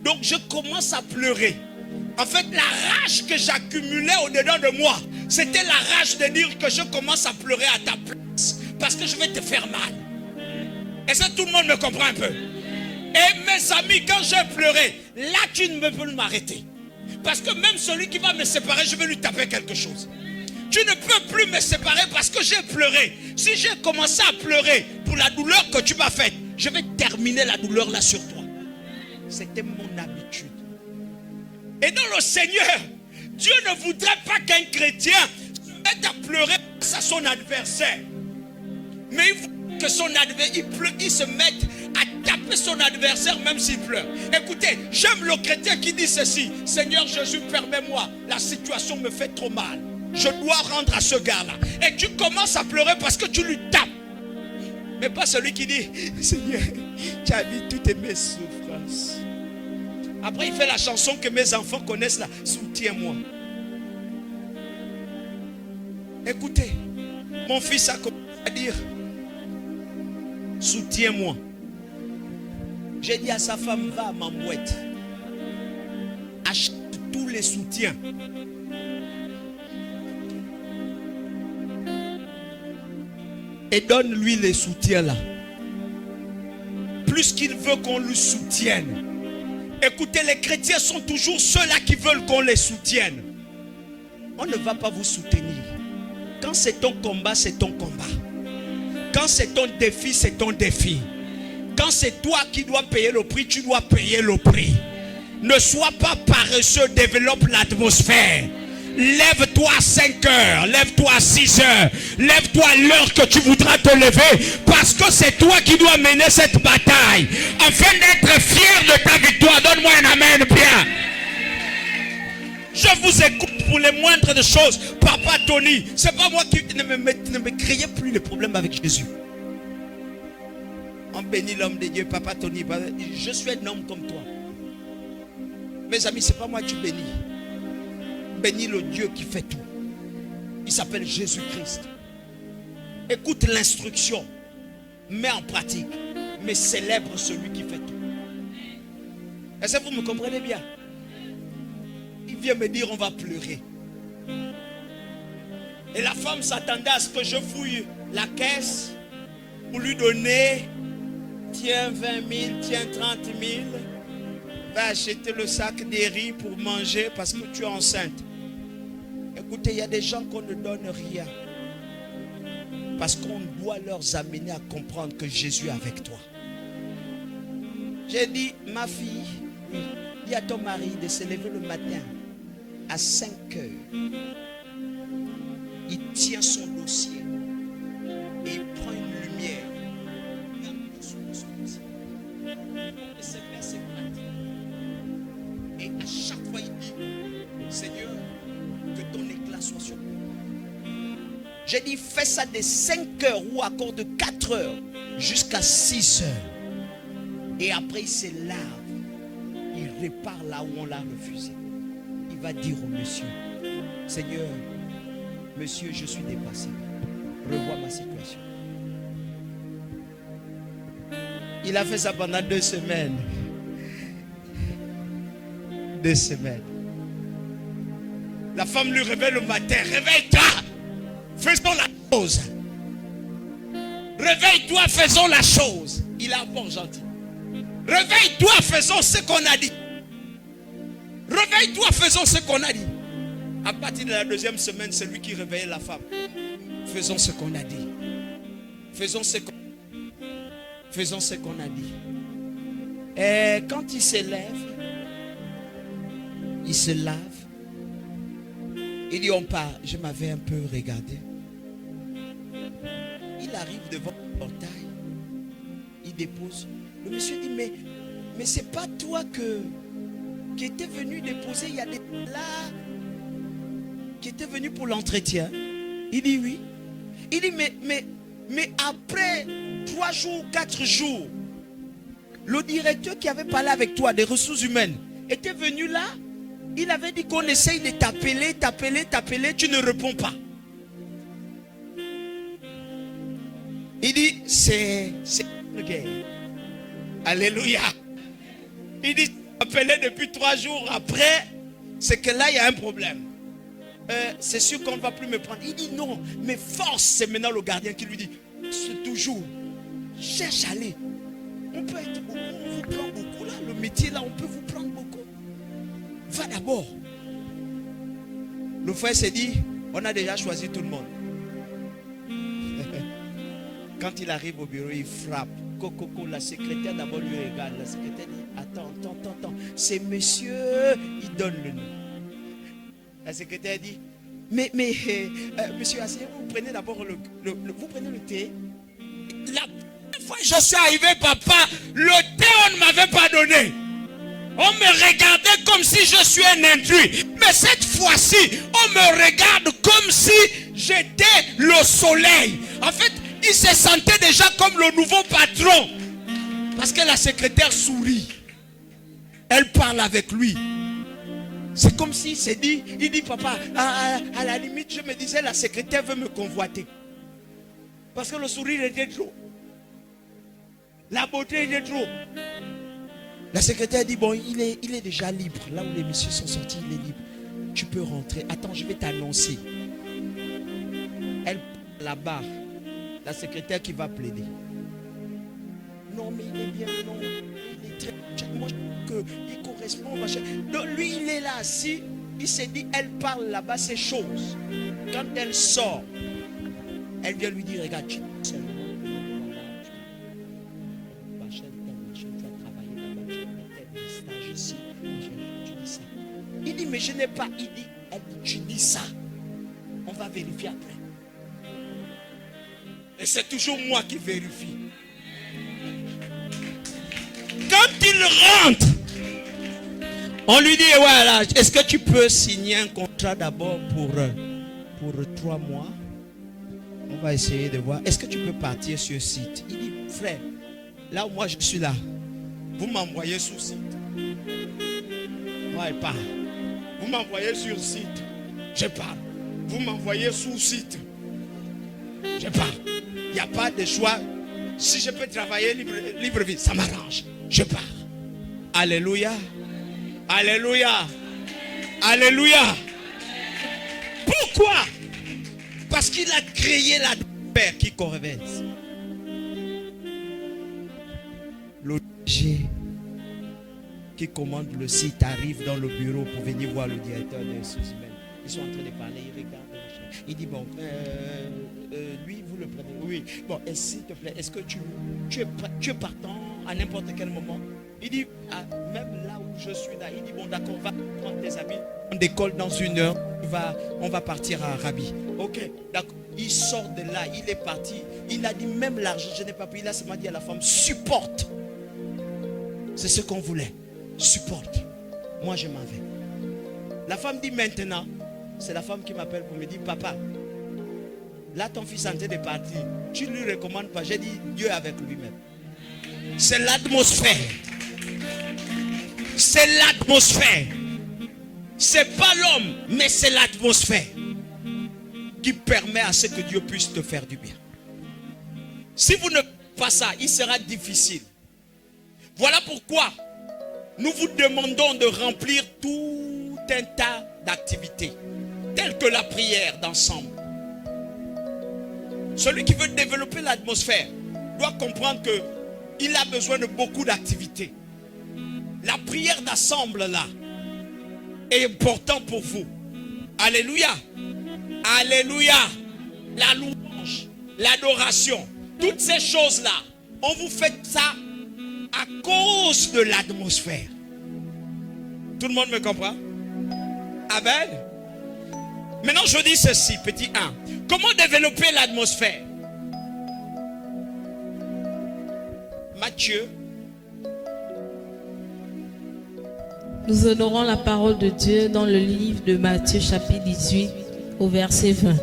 Donc je commence à pleurer. En fait, la rage que j'accumulais au-dedans de moi, c'était la rage de dire que je commence à pleurer à ta place. Parce que je vais te faire mal. Est-ce que tout le monde me comprend un peu? Et mes amis, quand j'ai pleuré, là tu ne peux plus m'arrêter. Parce que même celui qui va me séparer, je vais lui taper quelque chose. Tu ne peux plus me séparer parce que j'ai pleuré. Si j'ai commencé à pleurer pour la douleur que tu m'as faite, je vais terminer la douleur là sur toi. C'était mon habitude. Et dans le Seigneur, Dieu ne voudrait pas qu'un chrétien se mette à pleurer face à son adversaire. Mais il faut que son adversaire, il se mette à taper son adversaire même s'il pleure. Écoutez, j'aime le chrétien qui dit ceci: Seigneur Jésus, permets-moi, la situation me fait trop mal. Je dois rendre à ce gars-là. Et tu commences à pleurer parce que tu lui tapes. Mais pas celui qui dit: Seigneur, tu as vu toutes mes souffrances. Après, il fait la chanson que mes enfants connaissent là: soutiens-moi. Écoutez, mon fils a commencé à dire: soutiens-moi. J'ai dit à sa femme: va à Mamouette, achète tous les soutiens. Et donne-lui les soutiens là. Plus qu'il veut qu'on lui soutienne. Écoutez, les chrétiens sont toujours ceux-là qui veulent qu'on les soutienne. On ne va pas vous soutenir. Quand c'est ton combat, c'est ton combat. Quand c'est ton défi, c'est ton défi. Quand c'est toi qui dois payer le prix, tu dois payer le prix. Ne sois pas paresseux, développe l'atmosphère. Lève-toi à 5 heures, lève-toi à 6 heures, lève-toi à l'heure que tu voudras te lever, parce que c'est toi qui dois mener cette bataille. Afin d'être fier de ta victoire, donne-moi un amen bien. Je vous écoute pour les moindres des choses. Papa Tony, c'est pas moi qui ne me créez plus les problèmes avec Jésus. On bénit l'homme de Dieu, Papa Tony. Je suis un homme comme toi. Mes amis, c'est pas moi que tu bénis. Bénis le Dieu qui fait tout. Il s'appelle Jésus-Christ. Écoute l'instruction, mets en pratique, mais célèbre celui qui fait tout. Est-ce que vous me comprenez bien? Il vient me dire: on va pleurer. Et la femme s'attendait à ce que je fouille la caisse pour lui donner, tiens 20 000, tiens 30 000. Va acheter le sac des riz pour manger parce que tu es enceinte. Écoutez, il y a des gens qu'on ne donne rien. Parce qu'on doit leur amener à comprendre que Jésus est avec toi. J'ai dit, ma fille, dis à ton mari de se lever le matin à 5 heures. Il tient son dossier et il prend une lumière. Et c'est versé pratique. Et à chaque fois, il dit, Seigneur, que ton éclat soit sur moi. J'ai dit, fais ça de 5 heures ou encore de 4 heures jusqu'à 6 heures. Et après, il se lave. Il répare là où on l'a refusé. Il va dire au monsieur, Seigneur, monsieur, je suis dépassé. Revois ma situation. Il a fait ça pendant 2 semaines. 2 semaines. La femme lui réveille le matin. Réveille-toi. Faisons la chose. Réveille-toi, faisons la chose. Il a un bon gentil. Réveille-toi, faisons ce qu'on a dit. Réveille-toi, faisons ce qu'on a dit. À partir de la 2e semaine, c'est lui qui réveillait la femme. Faisons ce qu'on a dit. Faisons ce qu'on a dit. Et quand il se lève, il se lave. Il dit, on part. Je m'avais un peu regardé. Il arrive devant le portail. Il dépose. Le monsieur dit, mais c'est pas toi qui était venu déposer. Il y a des là qui étaient venus pour l'entretien. Il dit oui. Il dit, mais après 3 jours, 4 jours, le directeur qui avait parlé avec toi des ressources humaines était venu là. Il avait dit qu'on essaye de t'appeler, tu ne réponds pas. Il dit, c'est une guerre. Alléluia. Il dit, appelé depuis 3 jours après, c'est que là, il y a un problème. C'est sûr qu'on ne va plus me prendre. Il dit non, mais force, c'est maintenant le gardien qui lui dit, c'est toujours, cherche à aller. On peut être beaucoup, on vous prend beaucoup là, le métier là, on peut vous prendre beaucoup. Va d'abord. Le frère s'est dit, on a déjà choisi tout le monde. Quand il arrive au bureau, il frappe. Coco, la secrétaire d'abord lui regarde. La secrétaire dit, attends. C'est monsieur, il donne le nom. La secrétaire dit, mais monsieur, asseyez-vous, vous prenez d'abord vous prenez le thé. La première fois que je suis arrivé, papa, le thé, on ne m'avait pas donné. On me regardait comme si je suis un intrus. Mais cette fois-ci, on me regarde comme si j'étais le soleil. En fait, il se sentait déjà comme le nouveau patron. Parce que la secrétaire sourit. Elle parle avec lui. C'est comme s'il s'est dit, il dit, papa, à la limite, je me disais, la secrétaire veut me convoiter. Parce que le sourire était trop. La beauté était trop. La secrétaire dit, bon, il est déjà libre. Là où les messieurs sont sortis, il est libre. Tu peux rentrer. Attends, je vais t'annoncer. Elle là-bas, la secrétaire qui va plaider. Non, mais il est bien, non. Il est très... Moi, je trouve qu'il correspond. Machin. Donc, lui, il est là assis. Il s'est dit, elle parle là-bas, ces choses. Quand elle sort, elle vient lui dire, regarde, tu es seul. Il dit, mais je n'ai pas. Elle dit, tu dis ça. On va vérifier après. Et c'est toujours moi qui vérifie. Quand il rentre, on lui dit, voilà, est-ce que tu peux signer un contrat d'abord pour 3 mois? On va essayer de voir. Est-ce que tu peux partir sur site? Il dit, frère, là où moi je suis là, vous m'envoyez sur site. Moi, je pars. Vous m'envoyez sur site. Je pars. Vous m'envoyez sous site. Je pars. Il n'y a pas de choix. Si je peux travailler libre vie, ça m'arrange. Je pars. Alléluia. Alléluia. Alléluia. Pourquoi? Parce qu'il a créé l'atmosphère qui converse. L'ONG qui commande le site arrive dans le bureau pour venir voir le directeur des ressources humaines. Ils sont en train de parler, ils regardent. Il dit, bon, lui, vous le prenez. Oui, bon, et s'il te plaît, est-ce que tu es partant à n'importe quel moment? Il dit, ah, même là où je suis là, il dit, bon, d'accord, va prendre tes habits. On décolle dans 1 heure, on va partir à Rabi. Ok, d'accord. Il sort de là, il est parti. Il a dit, même l'argent, je n'ai pas payé. Là, ça m'a dit à la femme, supporte. C'est ce qu'on voulait. Supporte. Moi, je m'en vais. La femme dit maintenant, c'est la femme qui m'appelle pour me dire, papa, là, ton fils est en train de partir. Tu ne lui recommandes pas. J'ai dit, Dieu est avec lui-même. C'est l'atmosphère. C'est l'atmosphère. C'est pas l'homme, mais c'est l'atmosphère qui permet à ce que Dieu puisse te faire du bien. Si vous ne faites pas ça, il sera difficile. Voilà pourquoi nous vous demandons de remplir tout un tas d'activités, telles que la prière d'ensemble. Celui qui veut développer l'atmosphère doit comprendre qu'il a besoin de beaucoup d'activités. La prière d'ensemble là est importante pour vous. Alléluia. Alléluia. La louange, l'adoration, toutes ces choses-là, on vous fait ça à cause de l'atmosphère. Tout le monde me comprend? Amen. Maintenant, je dis ceci, petit 1. Comment développer l'atmosphère? Matthieu. Nous honorons la parole de Dieu dans le livre de Matthieu chapitre 18 au verset 20.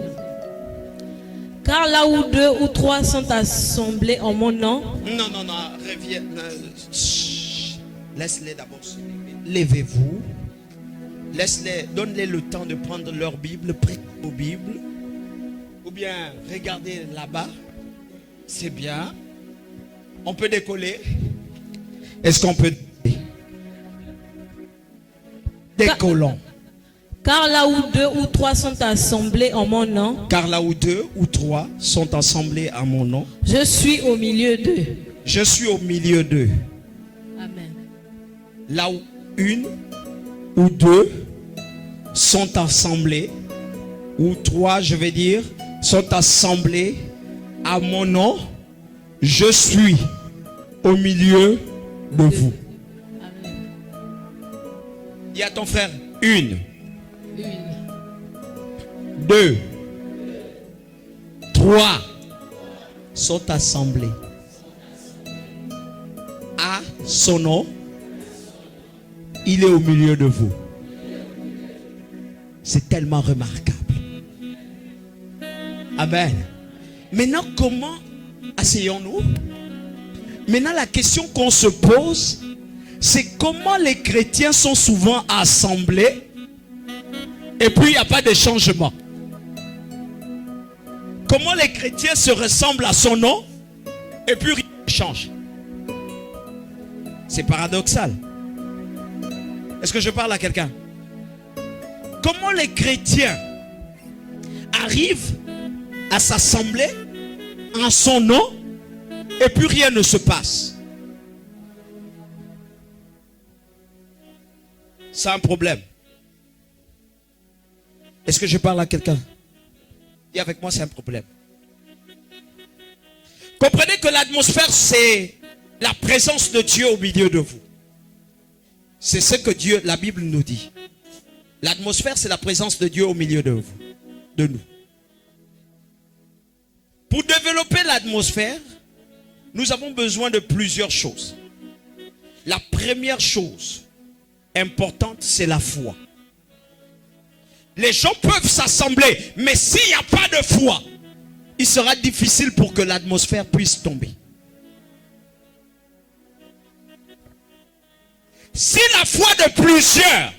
Car là où 2 ou 3 sont assemblés en mon nom. Non, reviens. Laisse-les d'abord se lever. Levez-vous. Laisse-les, donne-les le temps de prendre leur Bible, priez vos Bibles. Ou bien regardez là-bas. C'est bien. On peut décoller. Est-ce qu'on peut décoller? Décollons. Car là où 2 ou 3 sont assemblés en mon nom. Car là où 2 ou 3 sont assemblés en mon nom. Je suis au milieu d'eux. Je suis au milieu d'eux. Amen. Là où 1 ou 2 sont assemblés, ou 3, je vais dire, sont assemblés à mon nom, je suis au milieu de vous. Amen. Dis à ton frère, 1, 1, 2, 3 sont assemblés à son nom. Il est au milieu de vous. C'est tellement remarquable. Amen. Maintenant, comment asseyons-nous? Maintenant, la question qu'on se pose, c'est comment les chrétiens sont souvent assemblés et puis il n'y a pas de changement. Comment les chrétiens se ressemblent à son nom et puis rien ne change. C'est paradoxal. Est-ce que je parle à quelqu'un? Comment les chrétiens arrivent à s'assembler en son nom et puis rien ne se passe? C'est un problème. Est-ce que je parle à quelqu'un? Et avec moi, c'est un problème. Comprenez que l'atmosphère, c'est la présence de Dieu au milieu de vous. C'est ce que Dieu, la Bible nous dit. L'atmosphère, c'est la présence de Dieu au milieu de vous, de nous. Pour développer l'atmosphère, nous avons besoin de plusieurs choses. La première chose importante, c'est la foi. Les gens peuvent s'assembler, mais s'il n'y a pas de foi, il sera difficile pour que l'atmosphère puisse tomber. Si la foi de plusieurs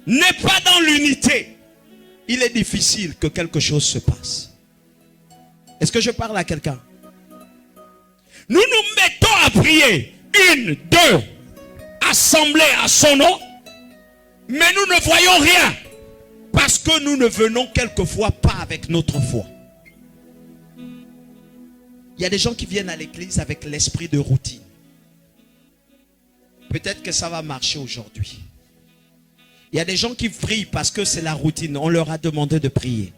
n'est pas dans l'unité, il est difficile que quelque chose se passe. Est-ce que je parle à quelqu'un? Nous nous mettons à prier, 1, 2, assemblés à son nom, mais nous ne voyons rien. Parce que nous ne venons quelquefois pas avec notre foi. Il y a des gens qui viennent à l'église avec l'esprit de routine. Peut-être que ça va marcher aujourd'hui. Il y a des gens qui prient parce que c'est la routine. On leur a demandé de prier.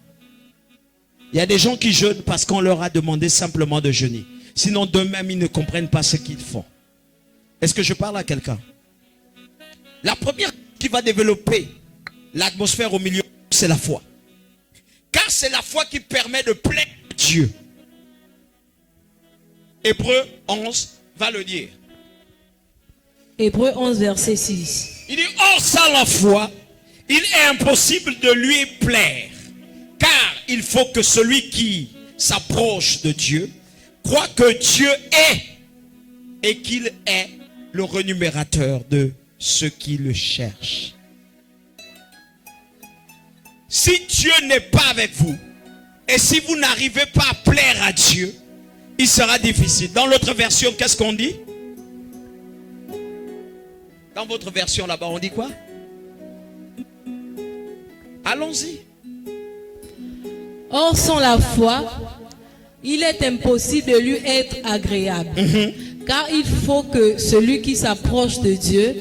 Il y a des gens qui jeûnent parce qu'on leur a demandé simplement de jeûner. Sinon, d'eux-mêmes, ils ne comprennent pas ce qu'ils font. Est-ce que je parle à quelqu'un? La première qui va développer l'atmosphère au milieu, c'est la foi. Car c'est la foi qui permet de plaire à Dieu. Hébreu 11 va le dire. Hébreu 11, verset 6. Il dit, or sans la foi, il est impossible de lui plaire. Car il faut que celui qui s'approche de Dieu croit que Dieu est et qu'il est le rémunérateur de ceux qui le cherchent. Si Dieu n'est pas avec vous et si vous n'arrivez pas à plaire à Dieu, il sera difficile. Dans l'autre version, qu'est-ce qu'on dit? Dans votre version là-bas, on dit quoi? Allons-y. Or, sans la foi, il est impossible de lui être agréable. Car il faut que celui qui s'approche de Dieu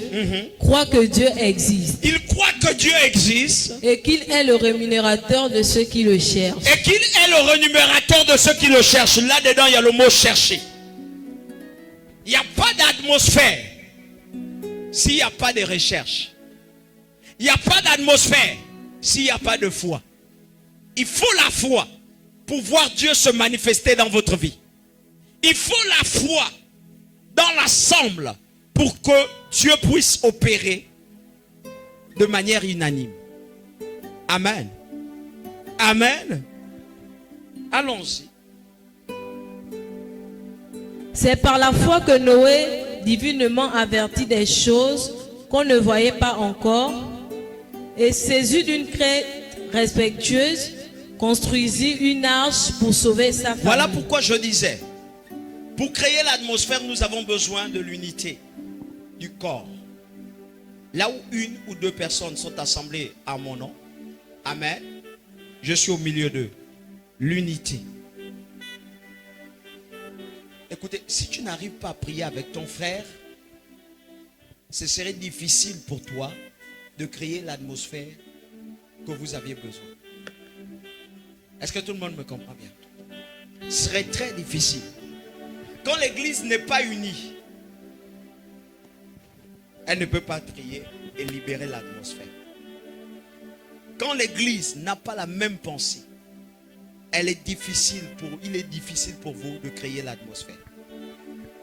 croit que Dieu existe. Il croit que Dieu existe. Et qu'il est le rémunérateur de ceux qui le cherchent. Et qu'il est le rémunérateur de ceux qui le cherchent. Là-dedans, il y a le mot chercher. Il n'y a pas d'atmosphère s'il n'y a pas de recherche. Il n'y a pas d'atmosphère s'il n'y a pas de foi. Il faut la foi pour voir Dieu se manifester dans votre vie. Il faut la foi dans l'ensemble pour que Dieu puisse opérer de manière unanime. Amen. Amen. Allons-y. C'est par la foi que Noé, divinement averti des choses qu'on ne voyait pas encore, et saisi d'une crainte respectueuse, construisit une arche pour sauver sa famille. Voilà pourquoi je disais, pour créer l'atmosphère, nous avons besoin de l'unité du corps. Là où une ou deux personnes sont assemblées à mon nom, amen, je suis au milieu d'eux. L'unité. Écoutez, si tu n'arrives pas à prier avec ton frère, ce serait difficile pour toi de créer l'atmosphère que vous aviez besoin. Est-ce que tout le monde me comprend bien? Ce serait très difficile. Quand l'église n'est pas unie, elle ne peut pas prier et libérer l'atmosphère. Quand l'église n'a pas la même pensée, il est difficile pour vous de créer l'atmosphère.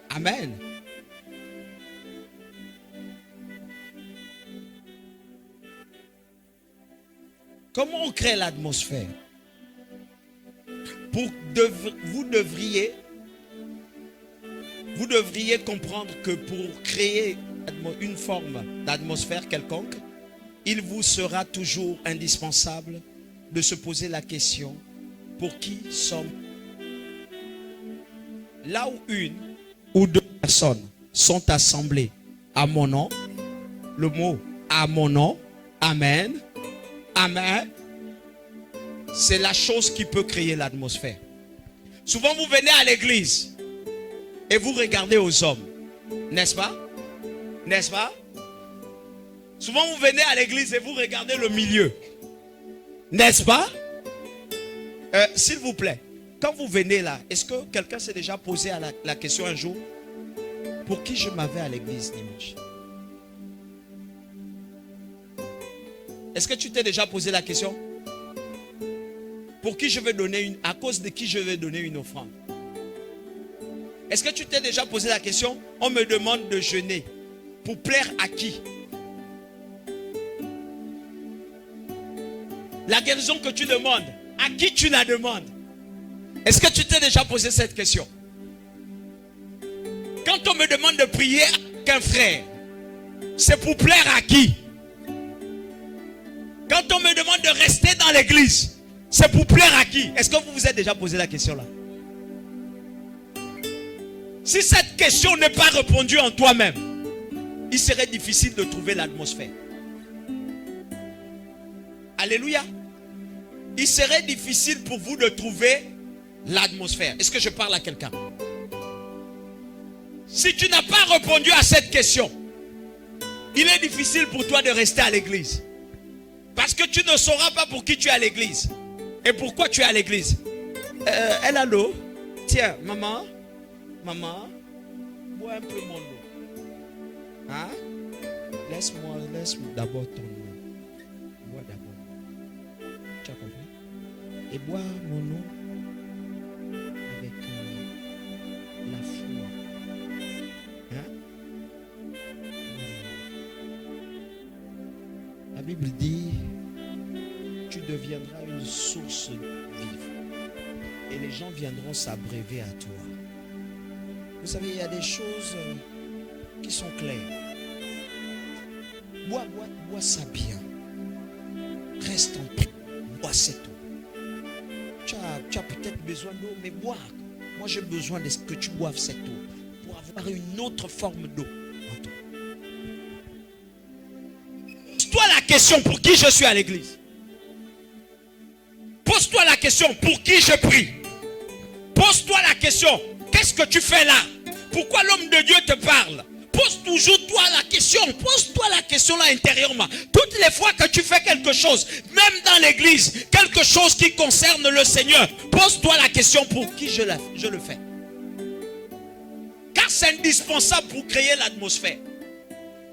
Amen. Comment on crée l'atmosphère? Vous devriez comprendre que pour créer une forme d'atmosphère quelconque, il vous sera toujours indispensable de se poser la question: pour qui sommes-nous? Là où une ou deux personnes sont assemblées à mon nom, le mot à mon nom, amen, amen, c'est la chose qui peut créer l'atmosphère. Souvent vous venez à l'église et vous regardez aux hommes, n'est-ce pas? N'est-ce pas? Souvent vous venez à l'église et vous regardez le milieu, n'est-ce pas? S'il vous plaît, quand vous venez là, est-ce que quelqu'un s'est déjà posé la question un jour: pour qui je m'avais à l'église dimanche? Est-ce que tu t'es déjà posé la question? Pour qui je vais donner à cause de qui je vais donner une offrande? Est-ce que tu t'es déjà posé la question: on me demande de jeûner, pour plaire à qui? La guérison que tu demandes, à qui tu la demandes? Est-ce que tu t'es déjà posé cette question? Quand on me demande de prier avec un frère, c'est pour plaire à qui? Quand on me demande de rester dans l'église, c'est pour plaire à qui? Est-ce que vous vous êtes déjà posé la question là? Si cette question n'est pas répondue en toi-même, il serait difficile de trouver l'atmosphère. Alléluia. Il serait difficile pour vous de trouver l'atmosphère. Est-ce que je parle à quelqu'un? Si tu n'as pas répondu à cette question, il est difficile pour toi de rester à l'église. Parce que tu ne sauras pas pour qui tu es à l'église. Et pourquoi tu es à l'église. Elle a l'eau. Tiens, maman, bois un peu mon eau. Hein? Laisse-moi d'abord ton eau. Bois d'abord. Tu as compris? Et bois mon eau avec la foi. Hein? La Bible dit, tu deviendras une source vive. Et les gens viendront s'abreuver à toi. Vous savez, il y a des choses qui sont claires. Bois ça bien. Reste en paix. Bois cette eau. Tu as peut-être besoin d'eau, mais bois. Moi, j'ai besoin de ce que tu boives cette eau pour avoir une autre forme d'eau en toi. Pose-toi la question pour qui je suis à l'église. Pose-toi la question pour qui je prie. Pose-toi la question, qu'est-ce que tu fais là? Pourquoi l'homme de Dieu te parle? Pose toujours toi la question. Pose-toi la question là intérieurement. Toutes les fois que tu fais quelque chose, même dans l'église, quelque chose qui concerne le Seigneur, pose-toi la question pour qui je le fais. Car c'est indispensable pour créer l'atmosphère.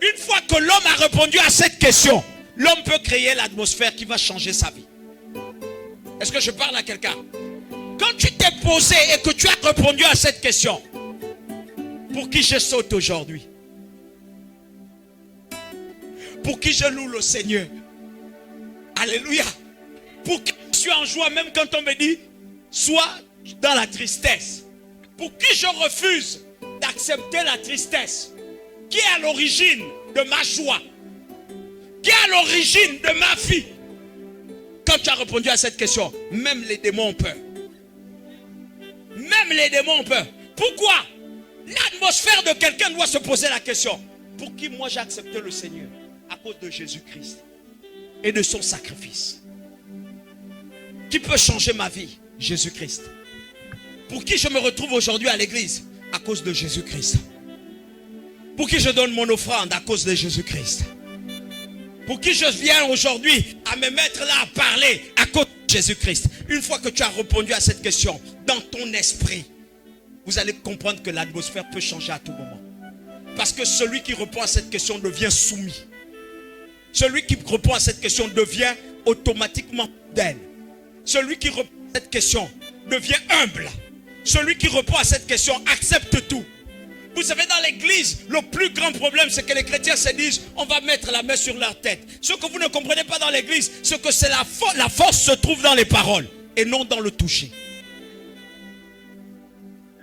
Une fois que l'homme a répondu à cette question, l'homme peut créer l'atmosphère qui va changer sa vie. Est-ce que je parle à quelqu'un? Quand tu t'es posé et que tu as répondu à cette question, pour qui je saute aujourd'hui? Pour qui je loue le Seigneur? Alléluia. Pour qui je suis en joie même quand on me dit, sois dans la tristesse. Pour qui je refuse d'accepter la tristesse? Qui est à l'origine de ma joie? Qui est à l'origine de ma vie? Quand tu as répondu à cette question, même les démons ont peur. Même les démons ont peur. Pourquoi? L'atmosphère de quelqu'un doit se poser la question. Pour qui moi j'ai accepté le Seigneur? À cause de Jésus-Christ et de son sacrifice. Qui peut changer ma vie? Jésus-Christ. Pour qui je me retrouve aujourd'hui à l'église? À cause de Jésus-Christ. Pour qui je donne mon offrande? À cause de Jésus-Christ. Pour qui je viens aujourd'hui à me mettre là à parler? À cause de Jésus-Christ. Une fois que tu as répondu à cette question, dans ton esprit, vous allez comprendre que l'atmosphère peut changer à tout moment. Parce que celui qui répond à cette question devient soumis. Celui qui répond à cette question devient automatiquement fidèle. Celui qui répond à cette question devient humble. Celui qui répond à cette question accepte tout. Vous savez, dans l'église, le plus grand problème, c'est que les chrétiens se disent, on va mettre la main sur leur tête. Ce que vous ne comprenez pas dans l'église, c'est que c'est la force se trouve dans les paroles et non dans le toucher.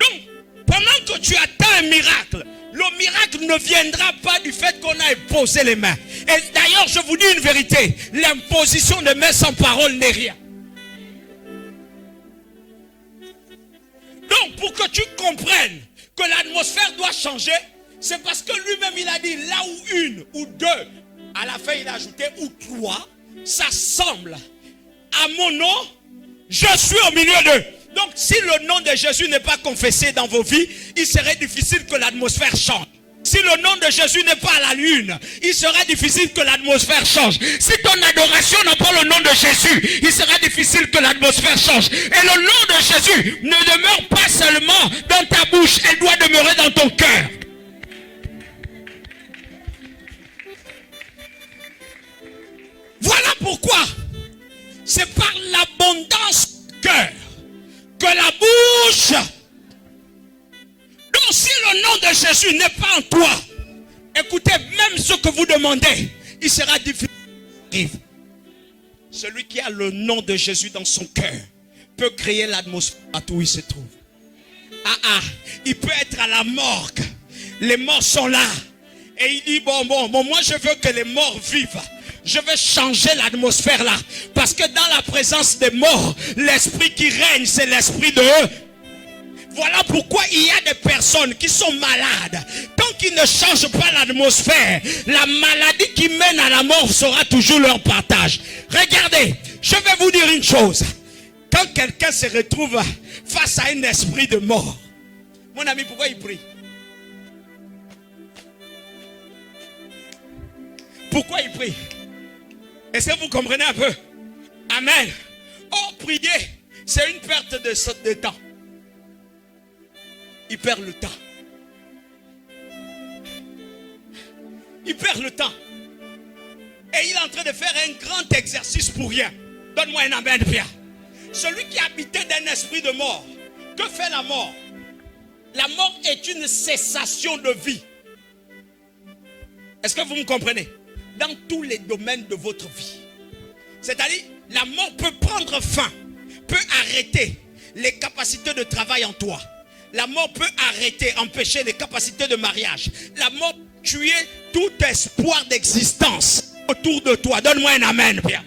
Donc, pendant que tu attends un miracle, le miracle ne viendra pas du fait qu'on a imposé les mains. Et d'ailleurs, je vous dis une vérité, l'imposition de mains sans parole n'est rien. Donc, pour que tu comprennes que l'atmosphère doit changer, c'est parce que lui-même il a dit, là où une ou deux, à la fin il a ajouté, ou trois, s'assemblent à mon nom, je suis au milieu d'eux. Donc si le nom de Jésus n'est pas confessé dans vos vies, il serait difficile que l'atmosphère change. Si le nom de Jésus n'est pas à la lune, il sera difficile que l'atmosphère change. Si ton adoration n'a pas le nom de Jésus, il sera difficile que l'atmosphère change. Et le nom de Jésus ne demeure pas seulement dans ta bouche, elle doit demeurer dans ton cœur. Voilà pourquoi c'est par l'abondance du cœur que la bouche... Donc si le nom de Jésus n'est pas en toi, écoutez, même ce que vous demandez, il sera difficile. Celui qui a le nom de Jésus dans son cœur peut créer l'atmosphère où il se trouve. Il peut être à la morgue. Les morts sont là. Et il dit, bon, moi je veux que les morts vivent. Je vais changer l'atmosphère là. Parce que dans la présence des morts, l'esprit qui règne, c'est l'esprit de eux. Voilà pourquoi il y a des personnes qui sont malades. Tant qu'ils ne changent pas l'atmosphère, la maladie qui mène à la mort sera toujours leur partage. Regardez, je vais vous dire une chose. Quand quelqu'un se retrouve face à un esprit de mort, mon ami, pourquoi il prie? Pourquoi il prie? Est-ce que vous comprenez un peu? Amen. Oh, prier, c'est une perte de temps. Il perd le temps. Il perd le temps. Et il est en train de faire un grand exercice pour rien. Donne-moi un amen, Pierre. Celui qui est habité d'un esprit de mort. Que fait la mort? La mort est une cessation de vie. Est-ce que vous me comprenez? Dans tous les domaines de votre vie. C'est-à-dire, la mort peut prendre fin, peut arrêter les capacités de travail en toi. La mort peut arrêter, empêcher les capacités de mariage. La mort peut tuer tout espoir d'existence autour de toi. Donne-moi un amen, Pierre.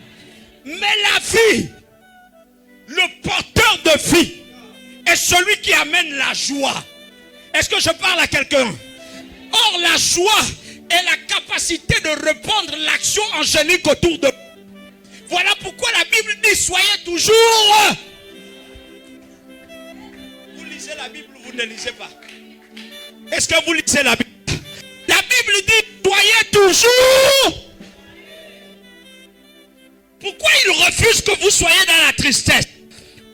Mais la vie, le porteur de vie, est celui qui amène la joie. Est-ce que je parle à quelqu'un? Or, la joie est la capacité de répandre l'action angélique autour de vous. Voilà pourquoi la Bible dit, soyez toujours... Vous lisez la Bible ou vous ne lisez pas? Est-ce que vous lisez la Bible? La Bible dit, soyez toujours... Pourquoi il refuse que vous soyez dans la tristesse?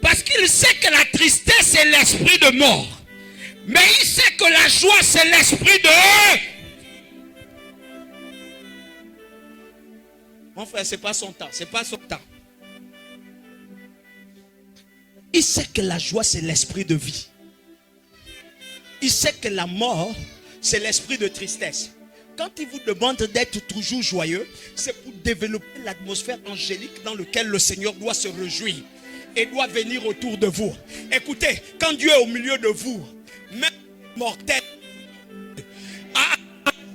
Parce qu'il sait que la tristesse est l'esprit de mort. Mais il sait que la joie c'est l'esprit de... Mon frère, c'est pas son temps, c'est pas son temps. Il sait que la joie c'est l'esprit de vie. Il sait que la mort c'est l'esprit de tristesse. Quand il vous demande d'être toujours joyeux, c'est pour développer l'atmosphère angélique dans laquelle le Seigneur doit se réjouir et doit venir autour de vous. Écoutez, quand Dieu est au milieu de vous, même mortel,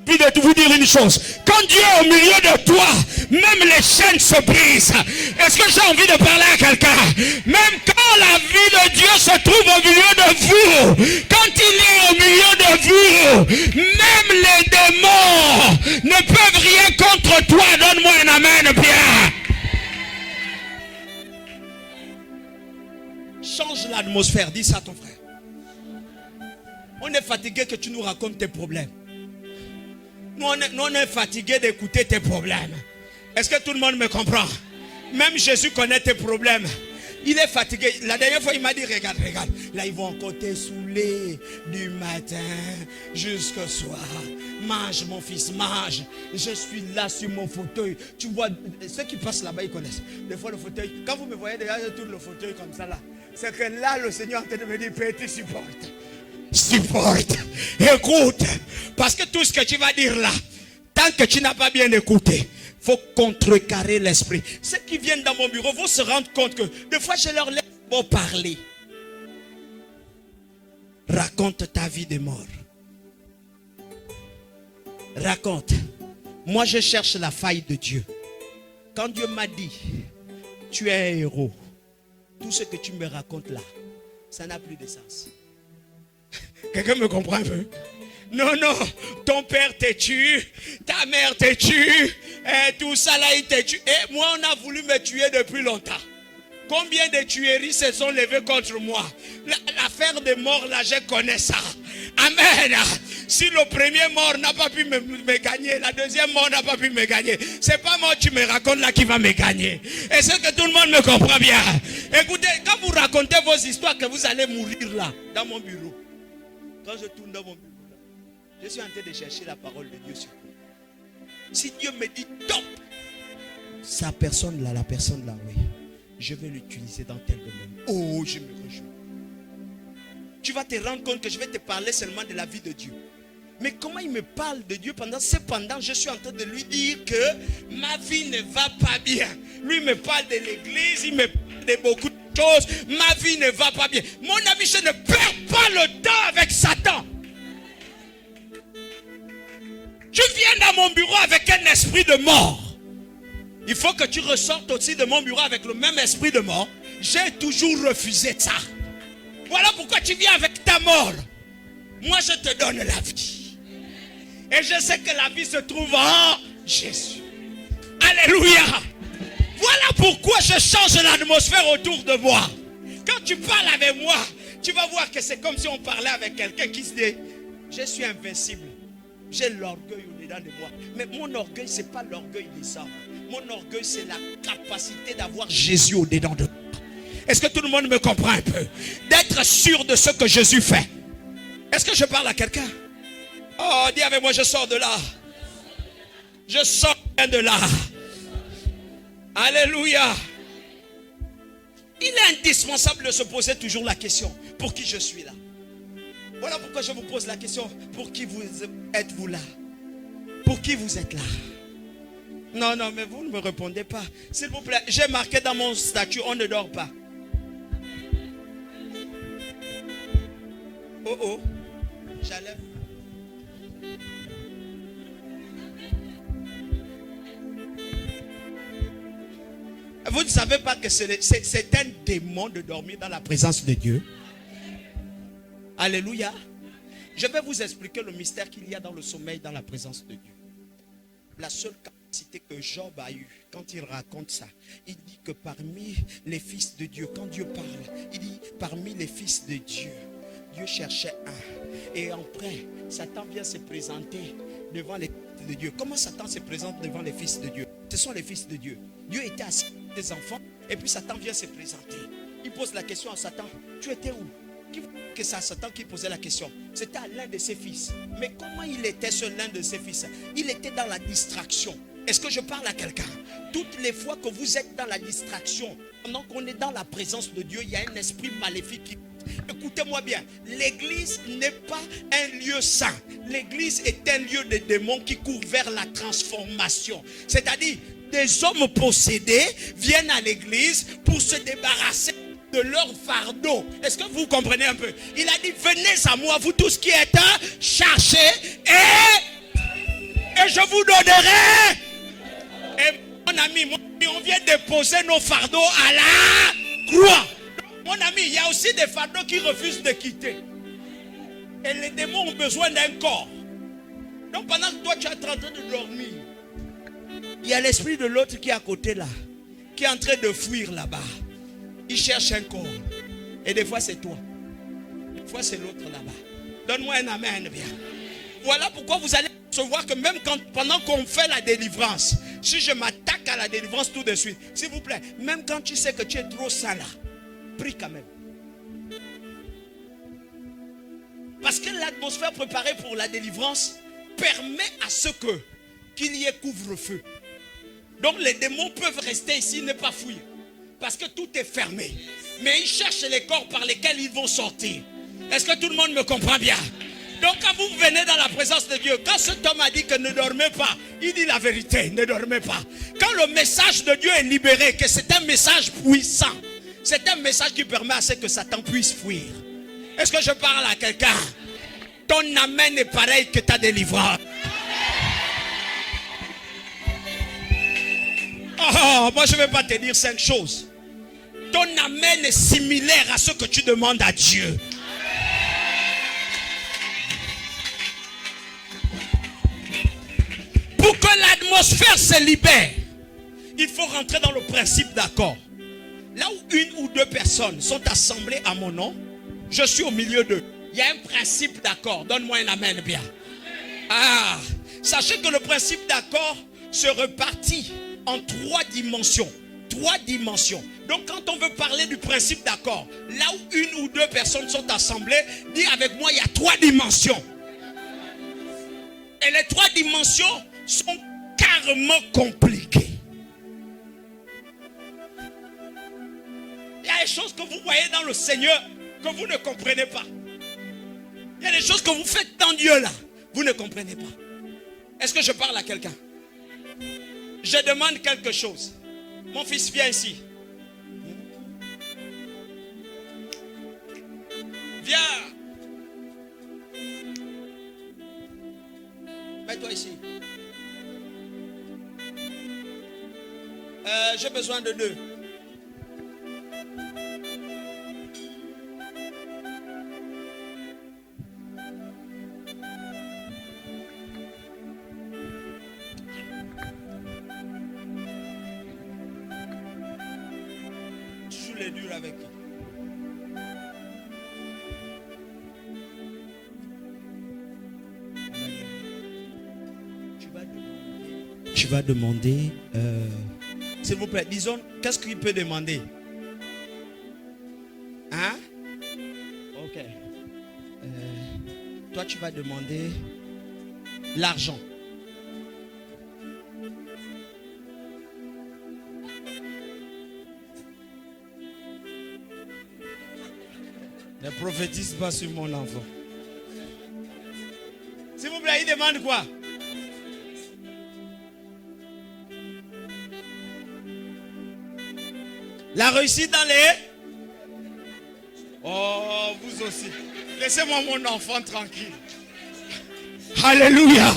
envie de vous dire une chose. Quand Dieu est au milieu de toi, même les chaînes se brisent. Est-ce que j'ai envie de parler à quelqu'un? Même quand la vie de Dieu se trouve au milieu de vous, quand il est au milieu de vous, même les démons ne peuvent rien contre toi. Donne-moi un amen, Pierre. Change l'atmosphère, dis ça à ton frère. On est fatigué que tu nous racontes tes problèmes. Nous on est fatigué d'écouter tes problèmes. Est-ce que tout le monde me comprend? Même Jésus connaît tes problèmes. Il est fatigué. La dernière fois, il m'a dit, regarde. Là, ils vont encore te saouler du matin jusqu'au soir. Mange, mon fils, mange. Je suis là sur mon fauteuil. Tu vois, ceux qui passent là-bas, ils connaissent. Des fois, le fauteuil, quand vous me voyez derrière, je tourne le fauteuil comme ça là. C'est que là, le Seigneur est en train de me dire, Père, tu supportes. Supporte. Écoute. Parce que tout ce que tu vas dire là, tant que tu n'as pas bien écouté, il faut contrecarrer l'esprit. Ceux qui viennent dans mon bureau vont se rendre compte que des fois je leur laisse parler. Raconte ta vie de mort. Raconte. Moi je cherche la faille de Dieu. Quand Dieu m'a dit, tu es un héros, tout ce que tu me racontes là, ça n'a plus de sens. Quelqu'un me comprend un peu? Non, ton père te tue, ta mère te tue, et tout ça là, il te tue. Et moi, on a voulu me tuer depuis longtemps. Combien de tueries se sont levées contre moi? L'affaire des morts là, je connais ça. Amen. Si le premier mort n'a pas pu me gagner, la deuxième mort n'a pas pu me gagner, c'est pas moi tu me racontes là qui va me gagner. Et c'est que tout le monde me comprend bien. Écoutez, quand vous racontez vos histoires que vous allez mourir là, dans mon bureau, quand je tourne dans mon bureau, je suis en train de chercher la parole de Dieu sur vous. Si Dieu me dit top, la personne là, oui, je vais l'utiliser dans tel domaine. Oh, je me réjouis. Tu vas te rendre compte que je vais te parler seulement de la vie de Dieu. Mais comment il me parle de Dieu cependant je suis en train de lui dire que ma vie ne va pas bien. Lui me parle de l'église, il me parle de beaucoup de choses. Ma vie ne va pas bien. Mon ami, je ne perds pas le temps avec Satan. Tu viens dans mon bureau avec un esprit de mort. Il faut que tu ressortes aussi de mon bureau avec le même esprit de mort. J'ai toujours refusé ça. Voilà pourquoi tu viens avec ta la mort. Moi, je te donne la vie. Et je sais que la vie se trouve en Jésus. Alléluia. Voilà pourquoi je change l'atmosphère autour de moi. Quand tu parles avec moi, tu vas voir que c'est comme si on parlait avec quelqu'un qui se dit, je suis invincible. J'ai l'orgueil au-dedans de moi. Mais mon orgueil, ce n'est pas l'orgueil des hommes. Mon orgueil, c'est la capacité d'avoir Jésus au-dedans de moi. Est-ce que tout le monde me comprend un peu? D'être sûr de ce que Jésus fait. Est-ce que je parle à quelqu'un? Oh, dis avec moi, je sors de là. Je sors de là. Alléluia. Il est indispensable de se poser toujours la question, pour qui je suis là? Voilà pourquoi je vous pose la question, pour qui vous êtes-vous là? Pour qui vous êtes là? Non, non, mais vous ne me répondez pas. S'il vous plaît, j'ai marqué dans mon statut, on ne dort pas. Oh oh, j'allais. Vous ne savez pas que c'est un démon de dormir dans la présence de Dieu? Alléluia. Je vais vous expliquer le mystère qu'il y a dans le sommeil, dans la présence de Dieu. La seule capacité que Job a eue, quand il raconte ça, il dit que parmi les fils de Dieu, quand Dieu parle, il dit parmi les fils de Dieu, Dieu cherchait un. Et après, Satan vient se présenter devant les fils de Dieu. Comment Satan se présente devant les fils de Dieu? Ce sont les fils de Dieu. Dieu était assis avec des enfants et puis Satan vient se présenter. Il pose la question à Satan, tu étais où? Que c'est Satan qui posait la question. C'était à l'un de ses fils. Mais comment il était ce l'un de ses fils? Il était dans la distraction. Est-ce que je parle à quelqu'un? Toutes les fois que vous êtes dans la distraction, pendant qu'on est dans la présence de Dieu, il y a un esprit maléfique qui... Écoutez-moi bien, l'église n'est pas un lieu saint. L'église est un lieu de démons qui court vers la transformation. C'est-à-dire, des hommes possédés viennent à l'église pour se débarrasser de leur fardeau. Est-ce que vous comprenez un peu? Il a dit, venez à moi, vous tous qui êtes chargés, et je vous donnerai. Et mon ami, on vient déposer nos fardeaux à la croix. Mon ami, il y a aussi des fardeaux qui refusent de quitter. Et les démons ont besoin d'un corps. Donc pendant que toi tu es en train de dormir, il y a l'esprit de l'autre qui est à côté là, qui est en train de fuir là-bas. Il cherche un corps. Et des fois c'est toi. Des fois c'est l'autre là-bas. Donne-moi un amen bien. Voilà pourquoi vous allez se voir que même pendant qu'on fait la délivrance, si je m'attaque à la délivrance tout de suite, s'il vous plaît, même quand tu sais que tu es trop sain là, prie quand même. Parce que l'atmosphère préparée pour la délivrance permet à ce qu'il y ait couvre-feu. Donc les démons peuvent rester ici, ne pas fuir. Parce que tout est fermé. Mais ils cherchent les corps par lesquels ils vont sortir. Est-ce que tout le monde me comprend bien? Donc quand vous venez dans la présence de Dieu, quand cet homme a dit que ne dormez pas, il dit la vérité, ne dormez pas. Quand le message de Dieu est libéré, que c'est un message puissant, c'est un message qui permet à ce que Satan puisse fuir. Est-ce que je parle à quelqu'un? Ton amen est pareil que ta délivrance. Oh, moi je ne vais pas te dire 5 choses. Ton amen est similaire à ce que tu demandes à Dieu. Pour que l'atmosphère se libère, il faut rentrer dans le principe d'accord. Là où une ou deux personnes sont assemblées à mon nom, je suis au milieu d'eux. Il y a un principe d'accord. Donne-moi un amen bien. Ah, sachez que le principe d'accord se répartit en 3 dimensions. 3 dimensions. Donc quand on veut parler du principe d'accord, là où une ou deux personnes sont assemblées, dis avec moi, il y a 3 dimensions. Et les 3 dimensions sont carrément compliquées. Il y a des choses que vous voyez dans le Seigneur que vous ne comprenez pas. Il y a des choses que vous faites dans Dieu là, vous ne comprenez pas. Est-ce que je parle à quelqu'un? Je demande quelque chose. Mon fils, viens ici. Viens. Mets-toi ici. J'ai besoin de 2. voulez dur avec qui? Tu vas demander, s'il vous plaît, disons, qu'est-ce qu'il peut demander? Hein? Ok. Toi, tu vas demander l'argent. Ne prophétise pas sur mon enfant. S'il vous plaît, il demande quoi? La réussite dans les... Oh, vous aussi. Laissez-moi mon enfant tranquille. Alléluia.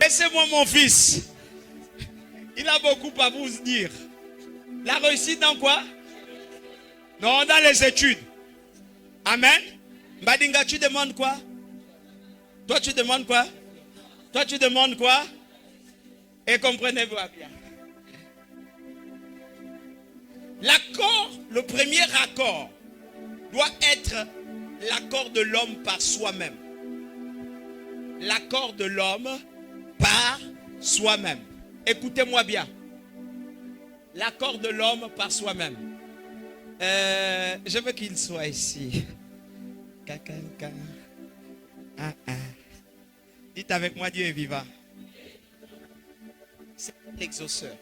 Laissez-moi mon fils. Il a beaucoup à vous dire. La réussite dans quoi? Non, dans les études. Amen. Mbadinga, tu demandes quoi? Toi, tu demandes quoi? Toi, tu demandes quoi? Et comprenez-vous bien. L'accord, le premier accord, doit être l'accord de l'homme par soi-même. L'accord de l'homme par soi-même. Écoutez-moi bien. L'accord de l'homme par soi-même. Je veux qu'il soit ici. Dites avec moi, Dieu est vivant. C'est l'exauceur.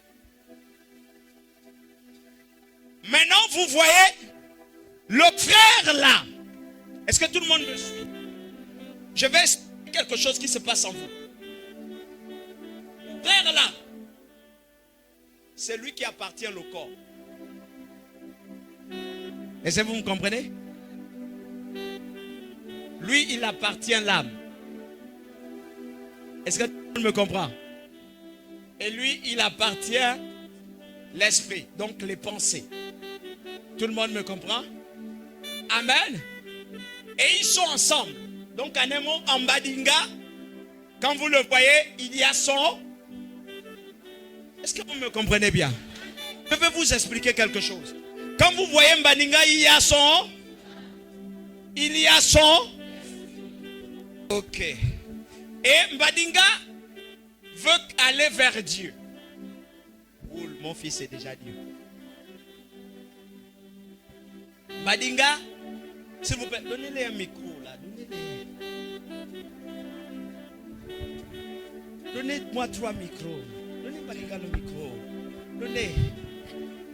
Maintenant, vous voyez le frère là. Est-ce que tout le monde me suit? Je vais expliquer quelque chose qui se passe en vous. Le frère là, c'est lui qui appartient au corps. Est-ce que vous me comprenez? Lui, il appartient à l'âme. Est-ce que tout le monde me comprend? Et lui, il appartient à l'esprit, donc les pensées. Tout le monde me comprend? Amen. Et ils sont ensemble. Donc, Anemo Ambadinga, quand vous le voyez, il y a son... Est-ce que vous me comprenez bien? Je vais vous expliquer quelque chose. Quand vous voyez Mbadinga, il y a son... Il y a son... Ok. Et Mbadinga veut aller vers Dieu. Mon fils est déjà Dieu. Mbadinga, s'il vous plaît, donnez-le un micro là. Donnez-moi 3 micros. Donnez Mbadinga le micro. Donnez.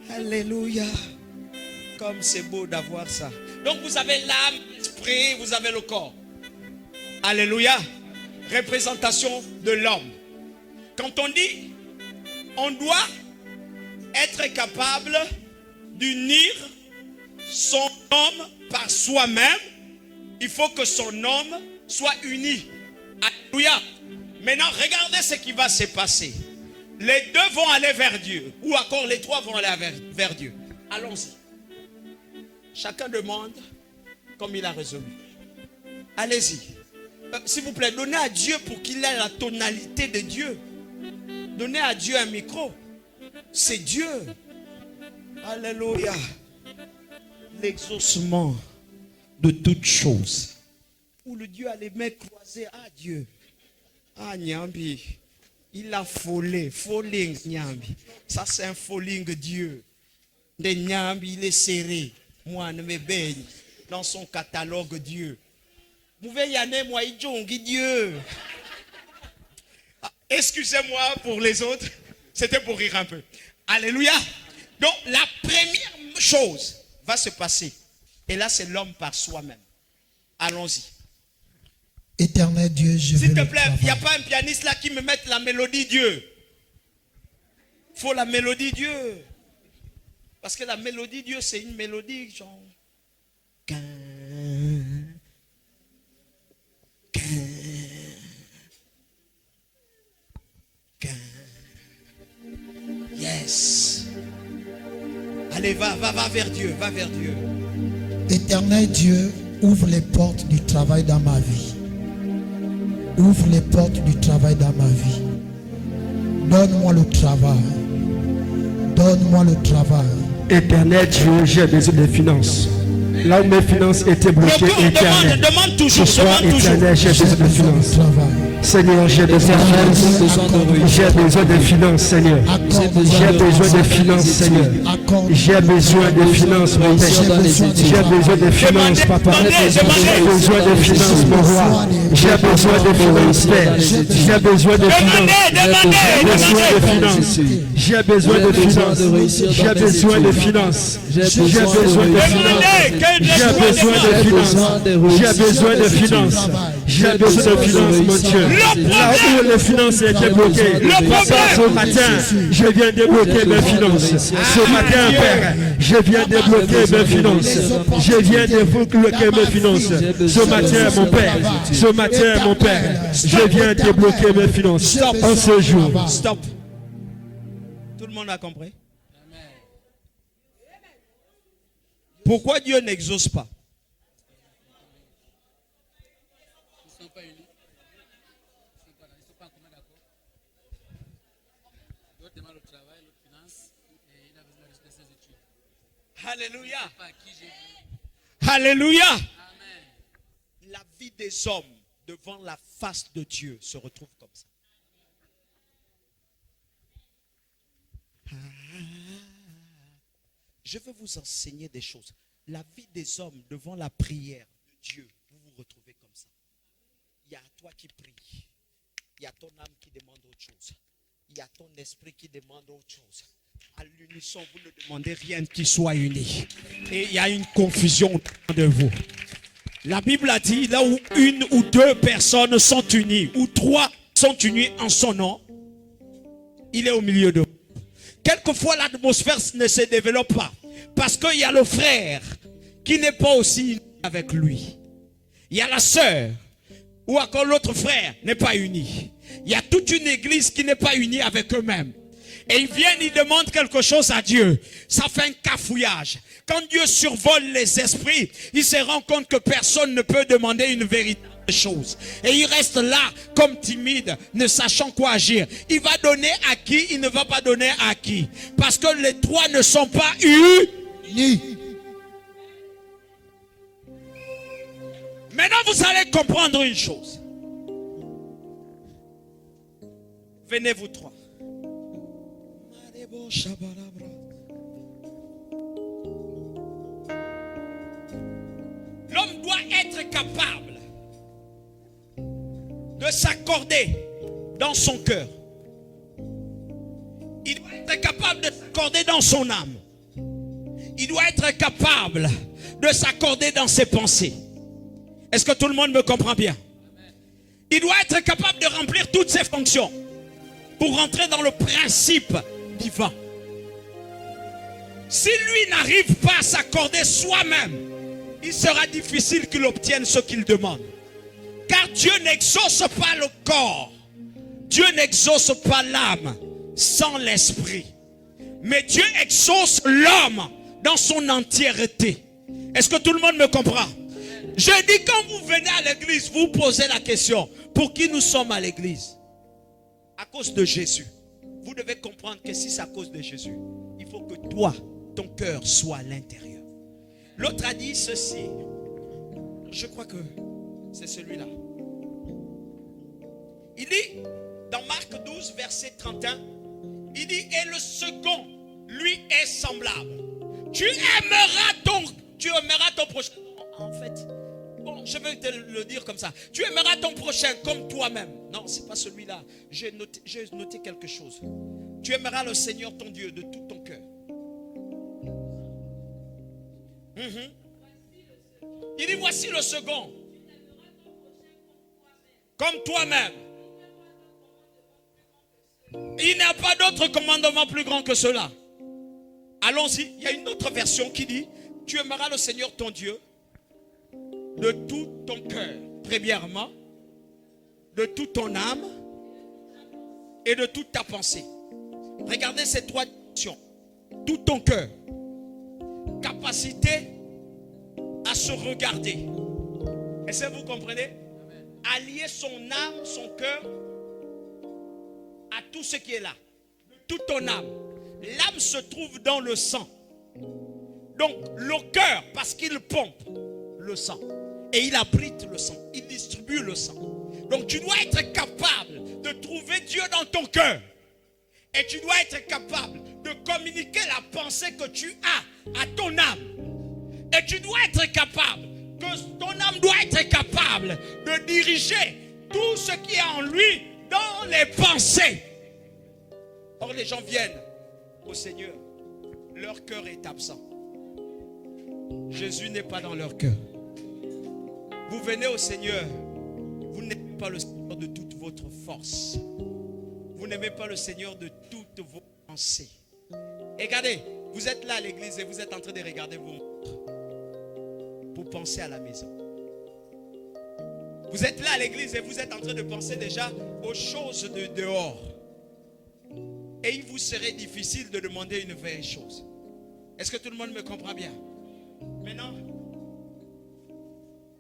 Alléluia. Comme c'est beau d'avoir ça. Donc vous avez l'âme, l'esprit, vous avez le corps. Alléluia. Représentation de l'homme. Quand on dit, on doit être capable d'unir son homme par soi-même. Il faut que son homme soit uni. Alléluia. Maintenant, regardez ce qui va se passer. Les deux vont aller vers Dieu. Ou encore les trois vont aller vers Dieu. Allons-y. Chacun demande comme il a résolu. Allez-y. S'il vous plaît, donnez à Dieu pour qu'il ait la tonalité de Dieu. Donnez à Dieu un micro. C'est Dieu. Alléluia. L'exaucement de toutes choses. Où le Dieu a les mains croisées. Ah Dieu. Ah Nyambi. Il a folé. Falling Nyambi. Ça c'est un falling Dieu. De Nyambi, il est serré. Moi, ne me baigne. Dans son catalogue Dieu. Dieu. Excusez-moi pour les autres. C'était pour rire un peu. Alléluia. Donc la première chose va se passer. Et là c'est l'homme par soi-même. Allons-y. Éternel Dieu, je vais. S'il te plaît, il n'y a pas un pianiste là qui me mette la mélodie Dieu. Il faut la mélodie Dieu. Parce que la mélodie Dieu c'est une mélodie genre... Yes. Allez, va vers Dieu, va vers Dieu. Éternel Dieu, ouvre les portes du travail dans ma vie. Ouvre les portes du travail dans ma vie. Donne-moi le travail. Donne-moi le travail. Éternel Dieu, j'ai besoin de finances. Là où mes finances étaient bloquées, éternel. Demande toujours, Ce soir, demande toujours. éternel, j'ai besoin de finances. Seigneur, j'ai besoin de finances. J'ai besoin de finances, Seigneur. J'ai besoin de finances, Seigneur. J'ai besoin de finances, mon Père. J'ai besoin de finances, Papa. J'ai besoin de finances, mon roi. J'ai besoin de finances, Père. J'ai besoin de finances. J'ai besoin de finances. J'ai besoin de finances. J'ai besoin de finances. J'ai besoin de finances. J'ai besoin de finances. J'ai besoin de finances, mon Dieu. Là où les finances étaient bloquées, ce matin, je viens débloquer mes finances. Ce matin, Père, je viens débloquer mes finances. Je viens débloquer mes finances. Ce matin, mon Père, ce matin, mon Père, je viens débloquer mes finances. En ce jour. Stop. Tout le monde a compris? Pourquoi Dieu n'exauce pas? Alléluia. Alléluia. La vie des hommes devant la face de Dieu se retrouve comme ça. Je veux vous enseigner des choses. La vie des hommes devant la prière de Dieu, vous vous retrouvez comme ça. Il y a toi qui prie. Il y a ton âme qui demande autre chose. Il y a ton esprit qui demande autre chose. À l'unisson, vous ne demandez rien qui soit uni. Et il y a une confusion de vous. La Bible a dit, là où une ou deux personnes sont unies, ou trois sont unies en son nom, il est au milieu d'eux. Quelquefois, l'atmosphère ne se développe pas. Parce qu'il y a le frère qui n'est pas aussi uni avec lui. Il y a la sœur, ou encore l'autre frère n'est pas uni. Il y a toute une église qui n'est pas unie avec eux-mêmes. Et ils viennent, ils demandent quelque chose à Dieu. Ça fait un cafouillage. Quand Dieu survole les esprits, il se rend compte que personne ne peut demander une véritable chose. Et il reste là comme timide, ne sachant quoi agir. Il va donner à qui, il ne va pas donner à qui. Parce que les trois ne sont pas unis. Maintenant, vous allez comprendre une chose. Venez vous trois. L'homme doit être capable de s'accorder dans son cœur. Il doit être capable de s'accorder dans son âme. Il doit être capable de s'accorder dans ses pensées. Est-ce que tout le monde me comprend bien? Il doit être capable de remplir toutes ses fonctions pour rentrer dans le principe divin. Si lui n'arrive pas à s'accorder soi-même, il sera difficile qu'il obtienne ce qu'il demande. Car Dieu n'exauce pas le corps. Dieu n'exauce pas l'âme sans l'esprit. Mais Dieu exauce l'homme dans son entièreté. Est-ce que tout le monde me comprend? Je dis, quand vous venez à l'église, vous posez la question, pour qui nous sommes à l'église? À cause de Jésus. Vous devez comprendre que si c'est à cause de Jésus, il faut que toi, ton cœur soit à l'intérieur. L'autre a dit ceci. Je crois que c'est celui-là. Il dit, dans Marc 12, verset 31, il dit, et le second, lui est semblable. Tu aimeras ton prochain. En fait, bon, je vais te le dire comme ça. Tu aimeras ton prochain comme toi-même. Non, c'est pas celui-là. J'ai noté quelque chose. Tu aimeras le Seigneur ton Dieu de tout ton cœur. Il dit, voici le second. Comme toi-même. Il n'y a pas d'autre commandement plus grand que cela. Allons-y. Il y a une autre version qui dit, tu aimeras le Seigneur ton Dieu de tout ton cœur, premièrement, de toute ton âme et de toute ta pensée. Regardez ces trois dimensions. Tout ton cœur, capacité à se regarder. Est-ce que vous comprenez? Allier son âme, son cœur à tout ce qui est là. De toute ton âme. L'âme se trouve dans le sang. Donc, le cœur, parce qu'il pompe le sang, et il abrite le sang, il distribue le sang. Donc, tu dois être capable de trouver Dieu dans ton cœur. Et tu dois être capable de communiquer la pensée que tu as à ton âme. Et tu dois être capable, que ton âme doit être capable de diriger tout ce qui est en lui dans les pensées. Or, les gens viennent au Seigneur, leur cœur est absent. Jésus n'est pas dans leur cœur. Vous venez au Seigneur, vous n'aimez pas le Seigneur de toute votre force. Vous n'aimez pas le Seigneur de toutes vos pensées. Et regardez, vous êtes là à l'église et vous êtes en train de regarder vos montres pour penser à la maison. Vous êtes là à l'église et vous êtes en train de penser déjà aux choses de dehors. Et il vous serait difficile de demander une vraie chose. Est-ce que tout le monde me comprend bien? Maintenant,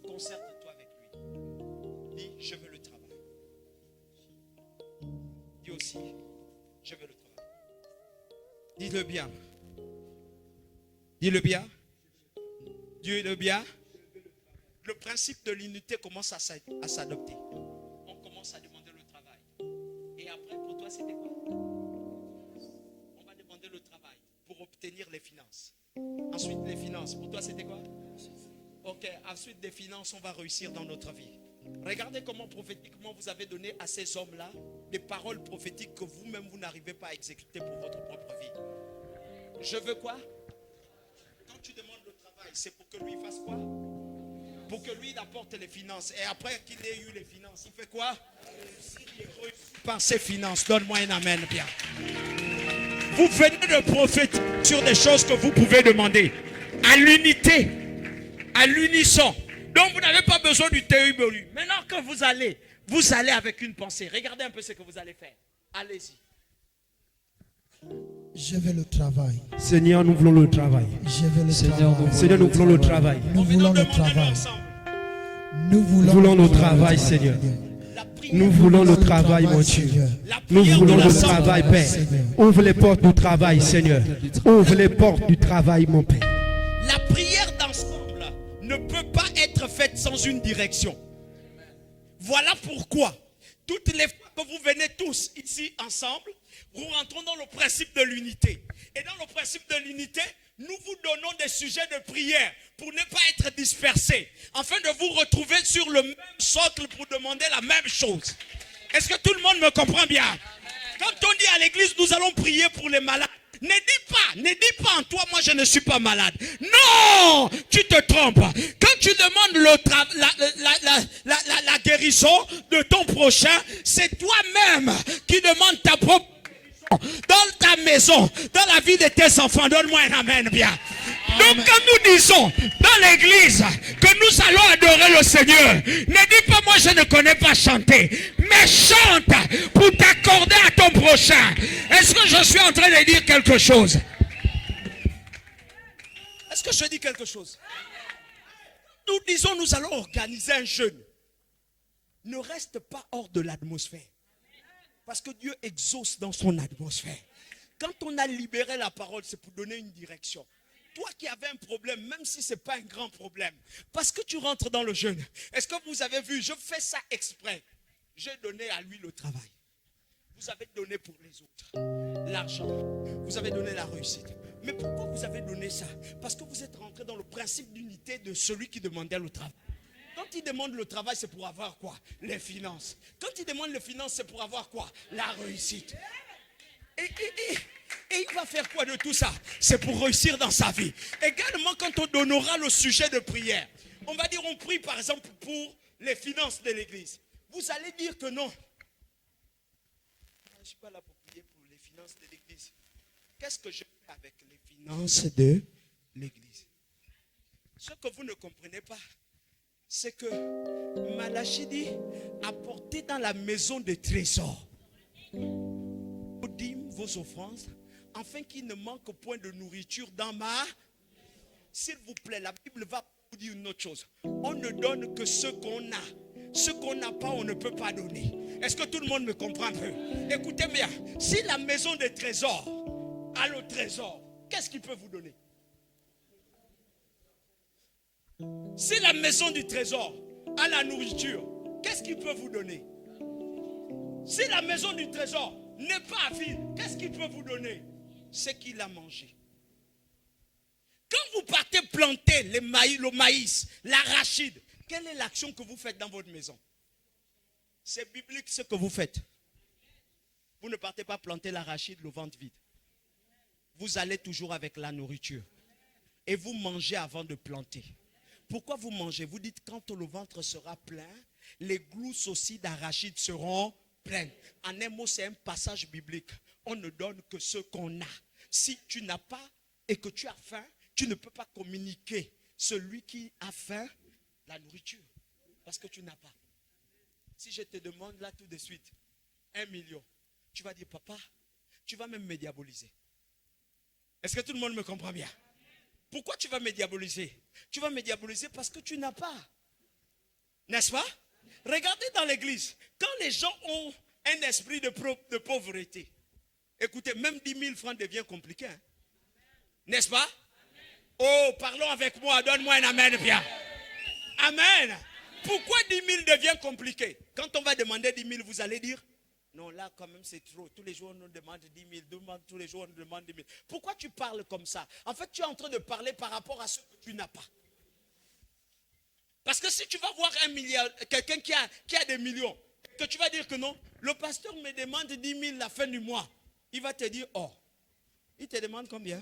concerte-toi avec lui. Dis, je veux le travail. Dis aussi, je veux le travail. Dis-le bien. Dis-le bien. Dis-le bien. Le principe de l'unité commence à s'adopter. On commence à demander le travail. Et après, pour toi, c'était quoi? On va demander le travail pour obtenir les finances. Ensuite, les finances. Pour toi, c'était quoi? Ok, ensuite des finances, on va réussir dans notre vie. Regardez comment prophétiquement vous avez donné à ces hommes-là des paroles prophétiques que vous-même, vous n'arrivez pas à exécuter pour votre propre vie. Je veux quoi? Quand tu demandes le travail, c'est pour que lui fasse quoi? Pour que lui il apporte les finances. Et après qu'il ait eu les finances, il fait quoi? Par ses finances. Donne-moi un amen bien. Vous venez de prophétiser sur des choses que vous pouvez demander. À l'unité. À l'unisson. Donc vous n'avez pas besoin du théorie. Maintenant que vous allez avec une pensée. Regardez un peu ce que vous allez faire. Allez-y. Je veux le travail. Seigneur, nous voulons le travail. Je veux le travail. Seigneur, nous voulons le travail. Nous voulons le travail. Nous voulons le travail, Seigneur. Nous voulons le travail, mon Dieu. Nous voulons le travail, Père. Ouvre les portes du travail, Seigneur. Ouvre les portes du travail, mon Père. La prière d'ensemble ne peut pas être faite sans une direction. Voilà pourquoi, toutes les fois que vous venez tous ici ensemble, nous rentrons dans le principe de l'unité. Et dans le principe de l'unité, nous vous donnons des sujets de prière pour ne pas être dispersés, afin de vous retrouver sur le même socle pour demander la même chose. Est-ce que tout le monde me comprend bien? Quand on dit à l'église, nous allons prier pour les malades, ne dis pas en toi, moi je ne suis pas malade. Non, tu te trompes. Quand tu demandes la guérison de ton prochain, c'est toi-même qui demandes ta propre dans ta maison, dans la vie de tes enfants. Donne-moi un amen bien. Donc quand nous disons dans l'église que nous allons adorer le Seigneur, ne dis pas moi je ne connais pas chanter, mais chante pour t'accorder à ton prochain. Est-ce que je suis en train de dire quelque chose? Est-ce que je dis quelque chose? Nous disons nous allons organiser un jeûne. Ne reste pas hors de l'atmosphère. Parce que Dieu exauce dans son atmosphère. Quand on a libéré la parole, c'est pour donner une direction. Toi qui avais un problème, même si ce n'est pas un grand problème, parce que tu rentres dans le jeûne. Est-ce que vous avez vu, je fais ça exprès. J'ai donné à lui le travail. Vous avez donné pour les autres l'argent. Vous avez donné la réussite. Mais pourquoi vous avez donné ça? Parce que vous êtes rentré dans le principe d'unité de celui qui demandait le travail. Quand il demande le travail, c'est pour avoir quoi? Les finances. Quand il demande les finances, c'est pour avoir quoi? La réussite. Et il va faire quoi de tout ça? C'est pour réussir dans sa vie. Également, quand on donnera le sujet de prière, on va dire, on prie par exemple pour les finances de l'église. Vous allez dire que non. Je ne suis pas là pour prier pour les finances de l'église. Qu'est-ce que je fais avec les finances de l'église? Ce que vous ne comprenez pas, c'est que Malachie dit, apportez dans la maison des trésors vos dîmes, vos offrandes, afin qu'il ne manque point de nourriture dans ma... S'il vous plaît, la Bible va vous dire une autre chose. On ne donne que ce qu'on a. Ce qu'on n'a pas, on ne peut pas donner. Est-ce que tout le monde me comprend un peu? Écoutez bien, si la maison des trésors a le trésor, qu'est-ce qu'il peut vous donner? Si la maison du trésor a la nourriture, qu'est-ce qu'il peut vous donner? Si la maison du trésor n'est pas vide, qu'est-ce qu'il peut vous donner? Ce qu'il a mangé. Quand vous partez planter le maïs, l'arachide, quelle est l'action que vous faites dans votre maison? C'est biblique ce que vous faites. Vous ne partez pas planter l'arachide le ventre vide. Vous allez toujours avec la nourriture. Et vous mangez avant de planter. Pourquoi vous mangez? Vous dites quand le ventre sera plein, les glousses aussi d'arachide seront pleines. En un mot, c'est un passage biblique. On ne donne que ce qu'on a. Si tu n'as pas et que tu as faim, tu ne peux pas communiquer. Celui qui a faim, la nourriture. Parce que tu n'as pas. Si je te demande là tout de suite 1 million, tu vas dire papa, tu vas même me diaboliser. Est-ce que tout le monde me comprend bien? Pourquoi tu vas me diaboliser? Tu vas me diaboliser parce que tu n'as pas. N'est-ce pas? Regardez dans l'église, quand les gens ont un esprit de pauvreté, écoutez, même 10 000 francs devient compliqué. Hein? N'est-ce pas? Oh, parlons avec moi, donne-moi un amen bien. Amen. Pourquoi 10 000 devient compliqué? Quand on va demander 10 000, vous allez dire, non, là quand même c'est trop. Tous les jours on nous demande 10 000, tous les jours on nous demande 10 000. Pourquoi tu parles comme ça? En fait, tu es en train de parler par rapport à ce que tu n'as pas. Parce que si tu vas voir un milliard, quelqu'un qui a des millions, que tu vas dire que non, le pasteur me demande 10 000 la fin du mois. Il va te dire, oh, il te demande combien?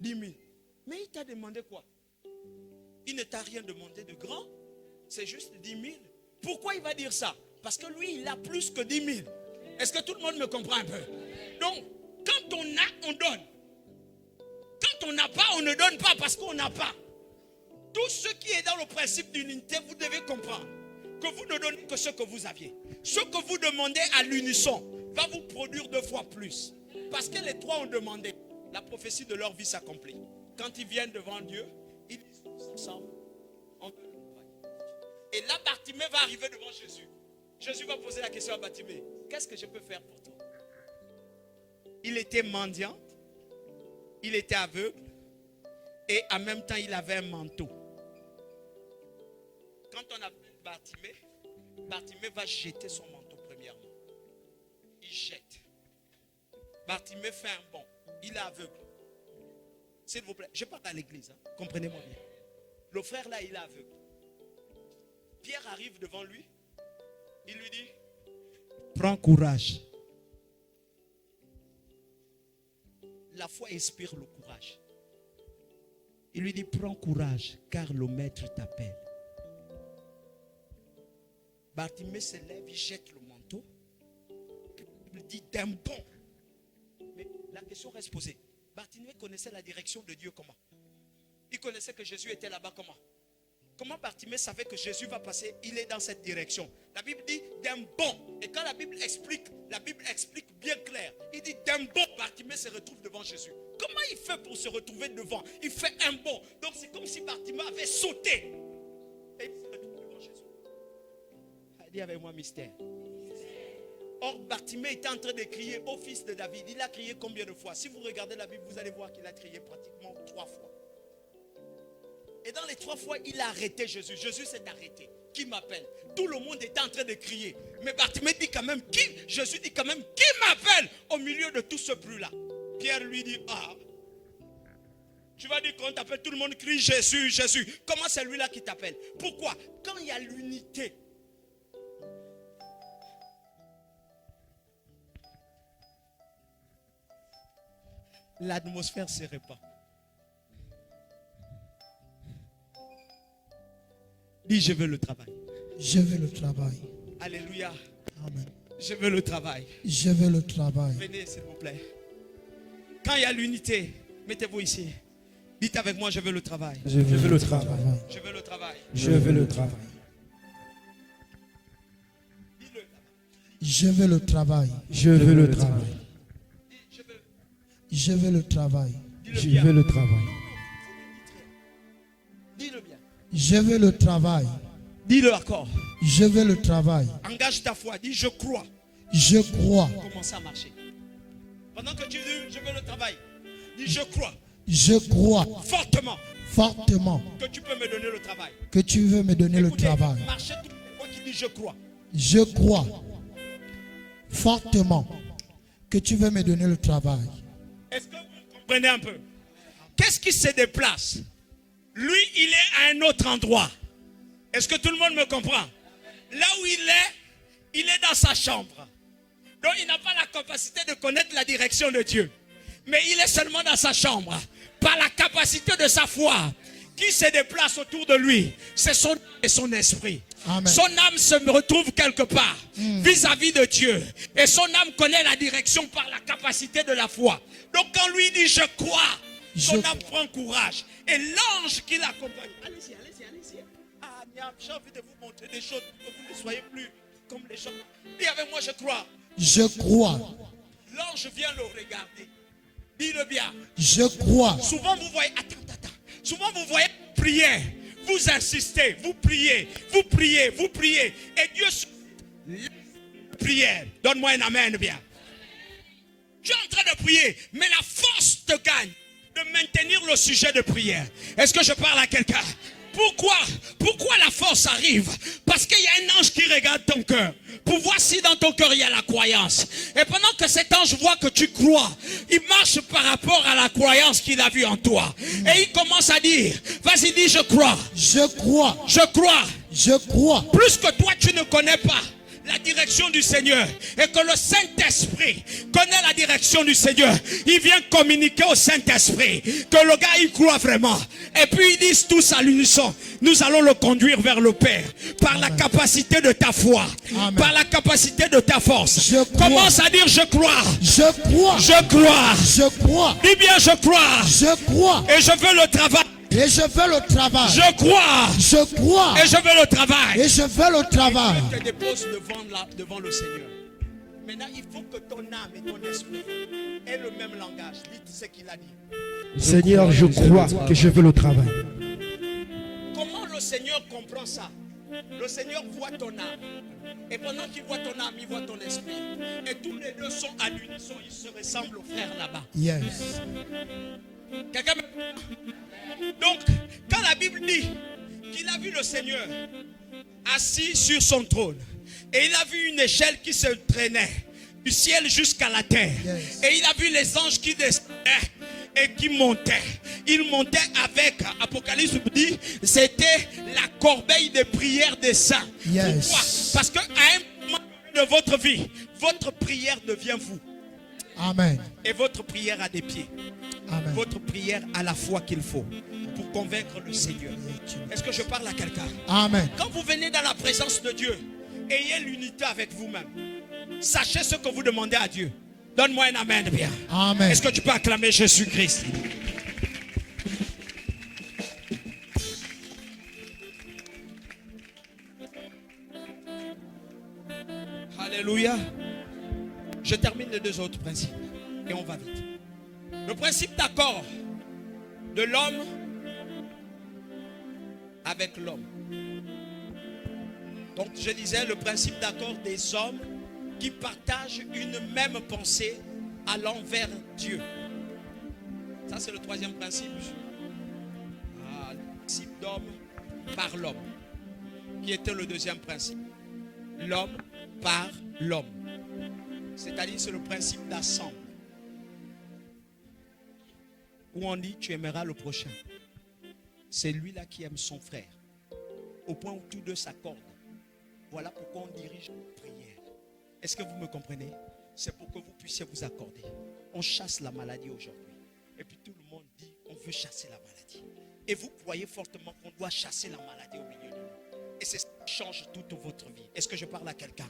10 000. Mais il t'a demandé quoi? Il ne t'a rien demandé de grand. C'est juste 10 000. Pourquoi il va dire ça? Parce que lui, il a plus que 10 000. Est-ce que tout le monde me comprend un peu? Donc, quand on a, on donne. Quand on n'a pas, on ne donne pas parce qu'on n'a pas. Tout ce qui est dans le principe d'unité, vous devez comprendre que vous ne donnez que ce que vous aviez. Ce que vous demandez à l'unisson va vous produire 2 fois plus. Parce que les 3 ont demandé. La prophétie de leur vie s'accomplit. Quand ils viennent devant Dieu, ils disent ensemble, on veut le travail. Et là, Bartimée va arriver devant Jésus. Jésus va poser la question à Bartimée. Qu'est-ce que je peux faire pour toi? Il était mendiant, il était aveugle et en même temps il avait un manteau. Quand on appelle Bartimée, Bartimée va jeter son manteau premièrement. Il jette. Bartimée fait un bond. Il est aveugle. S'il vous plaît, je parle à l'église, hein. Comprenez-moi bien. Le frère là, il est aveugle. Pierre arrive devant lui. Il lui dit, prends courage. La foi inspire le courage. Il lui dit, prends courage, car le maître t'appelle. Bartimée se lève, il jette le manteau. Il dit d'un bond. Mais la question reste posée. Bartimée connaissait la direction de Dieu comment? Il connaissait que Jésus était là-bas comment? Comment Bartimée savait que Jésus va passer? Il est dans cette direction. La Bible dit d'un bond. Et quand la Bible explique bien clair. Il dit d'un bond, Bartimée se retrouve devant Jésus. Comment il fait pour se retrouver devant? Il fait un bond. Donc c'est comme si Bartimée avait sauté. Et il se retrouve devant Jésus. Dis avec moi mystère. Or Bartimée était en train de crier au fils de David. Il a crié combien de fois? Si vous regardez la Bible, vous allez voir qu'il a crié pratiquement 3 fois. Et dans les 3 fois, il a arrêté Jésus. Jésus s'est arrêté. Qui m'appelle? Tout le monde était en train de crier. Mais Bartimée dit quand même, qui? Jésus dit quand même, qui m'appelle au milieu de tout ce bruit-là? Pierre lui dit, ah, tu vas dire qu'on t'appelle, tout le monde crie Jésus, Jésus. Comment c'est lui-là qui t'appelle? Pourquoi? Quand il y a l'unité, l'atmosphère se répand. Dis, je veux le travail. Je veux le travail. Alléluia. Amen. Je veux le travail. Je veux le travail. Venez, s'il vous plaît. Quand il y a l'unité, mettez-vous ici. Dites avec moi, je veux le travail. Je veux le travail. Je veux le travail. Je veux le travail. Dis-le. Je veux le travail. Je veux le travail. Dis, je veux. Je veux le travail. Dis-le Je bien. veux le travail. Dis-le bien. Je veux le travail. Dis-le encore. Je veux le travail. Engage ta foi. Dis, je crois. Je crois. Commence à marcher. Pendant que tu dis, je veux le travail. Dis, je crois. Je crois fortement que tu peux me donner le travail. Écoutez, le travail. Marchez toutes les fois qui dit je crois. Je crois fortement que tu veux me donner le travail. Est-ce que vous comprenez un peu? Qu'est-ce qui se déplace? Lui, il est à un autre endroit. Est-ce que tout le monde me comprend? Là où il est dans sa chambre. Donc il n'a pas la capacité de connaître la direction de Dieu. Mais il est seulement dans sa chambre. Par la capacité de sa foi qui se déplace autour de lui. C'est son âme et son esprit. Amen. Son âme se retrouve quelque part vis-à-vis de Dieu. Et son âme connaît la direction par la capacité de la foi. Donc quand lui dit je crois, son âme prend courage. Et l'ange qui l'accompagne. Allez-y. Ah, j'ai envie de vous montrer des choses pour que vous ne soyez plus comme les gens. Dis avec moi, je crois. Je crois. L'ange vient le regarder. Dis-le bien. Je crois. Souvent vous voyez, attends. Souvent vous voyez prier. Vous insistez, vous priez. Et Dieu prière. Donne-moi un amen bien. Tu es en train de prier, mais la force te gagne de maintenir le sujet de prière. Est-ce que je parle à quelqu'un? Pourquoi la force arrive? Parce qu'il y a un ange qui regarde ton cœur pour voir si dans ton cœur il y a la croyance. Et pendant que cet ange voit que tu crois, il marche par rapport à la croyance qu'il a vue en toi. Et il commence à dire, vas-y, dis je crois. Je crois. Je crois. Je crois. Plus que toi tu ne connais pas la direction du Seigneur et que le Saint-Esprit connaît la direction du Seigneur, il vient communiquer au Saint-Esprit que le gars il croit vraiment. Et puis ils disent tous à l'unisson, nous allons le conduire vers le Père par la capacité de ta foi. Amen. Par la capacité de ta force. Commence à dire je crois. Je crois. Je crois. Je crois. Dis bien je crois. Je crois. Et je veux le travail. Et je veux le travail. Je crois. Je crois. Et je veux le travail. Et je veux le travail. Et Dieu te dépose devant le Seigneur. Maintenant, il faut que ton âme et ton esprit aient le même langage. Dites ce qu'il a dit. Seigneur, je crois que je veux le travail. Comment le Seigneur comprend ça? Le Seigneur voit ton âme. Et pendant qu'il voit ton âme, il voit ton esprit. Et tous les deux sont à l'unisson. Ils se ressemblent aux frères là-bas. Yes. Quelqu'un me... Donc, quand la Bible dit qu'il a vu le Seigneur assis sur son trône, et il a vu une échelle qui se traînait du ciel jusqu'à la terre, yes. Et il a vu les anges qui descendaient et qui montaient. Ils montaient avec, Apocalypse dit, c'était la corbeille de prière des saints. Yes. Pourquoi? Parce qu'à un moment de votre vie, votre prière devient vous. Amen. Et votre prière a des pieds. Amen. Votre prière a la foi qu'il faut pour convaincre le Seigneur. Est-ce que je parle à quelqu'un? Amen. Quand vous venez dans la présence de Dieu, ayez l'unité avec vous-même. Sachez ce que vous demandez à Dieu. Donne-moi un amen bien. Amen. Est-ce que tu peux acclamer Jésus-Christ? Alléluia. Je termine les deux autres principes et on va vite. Le principe d'accord de l'homme avec l'homme. Donc je disais le principe d'accord des hommes qui partagent une même pensée allant vers Dieu. Ça c'est le troisième principe. Le principe d'homme par l'homme. Qui était le deuxième principe. L'homme par l'homme. C'est-à-dire c'est le principe d'ensemble. Où on dit tu aimeras le prochain. C'est lui-là qui aime son frère. Au point où tous deux s'accordent. Voilà pourquoi on dirige la prière. Est-ce que vous me comprenez? C'est pour que vous puissiez vous accorder. On chasse la maladie aujourd'hui. Et puis tout le monde dit on veut chasser la maladie. Et vous croyez fortement qu'on doit chasser la maladie au milieu de nous. Et c'est ça qui change toute votre vie. Est-ce que je parle à quelqu'un?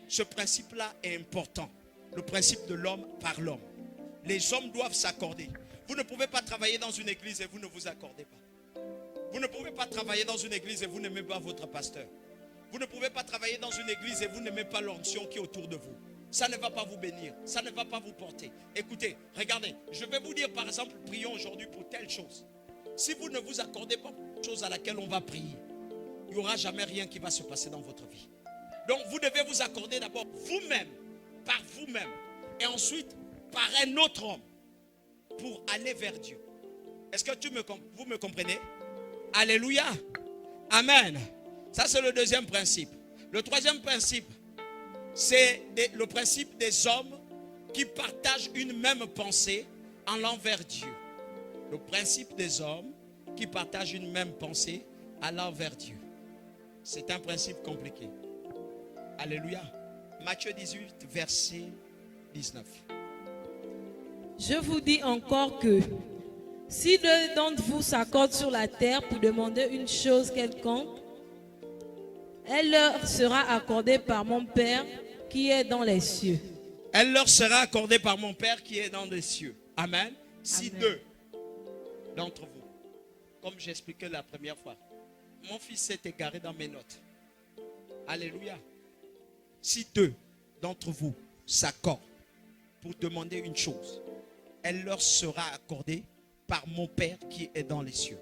Ce principe-là est important. Le principe de l'homme par l'homme. Les hommes doivent s'accorder. Vous ne pouvez pas travailler dans une église et vous ne vous accordez pas. Vous ne pouvez pas travailler dans une église et vous n'aimez pas votre pasteur. Vous ne pouvez pas travailler dans une église et vous n'aimez pas l'onction qui est autour de vous. Ça ne va pas vous bénir. Ça ne va pas vous porter. Écoutez, regardez. Je vais vous dire par exemple, prions aujourd'hui pour telle chose. Si vous ne vous accordez pas pour une chose à laquelle on va prier, il n'y aura jamais rien qui va se passer dans votre vie. Donc vous devez vous accorder d'abord vous-même, par vous-même, et ensuite par un autre homme pour aller vers Dieu. Est-ce que vous me comprenez? Alléluia. Amen. Ça, c'est le deuxième principe. Le troisième principe, c'est le principe des hommes qui partagent une même pensée en l'envers Dieu. Le principe des hommes qui partagent une même pensée à l'envers Dieu. C'est un principe compliqué. Alléluia. Matthieu 18, verset 19. Je vous dis encore que si deux d'entre vous s'accordent sur la terre pour demander une chose quelconque, elle leur sera accordée par mon Père qui est dans les cieux. Elle leur sera accordée par mon Père qui est dans les cieux. Amen. Si deux d'entre vous, comme j'expliquais la première fois, mon fils s'est égaré dans mes notes. Alléluia. Si deux d'entre vous s'accordent pour demander une chose, elle leur sera accordée par mon Père qui est dans les cieux.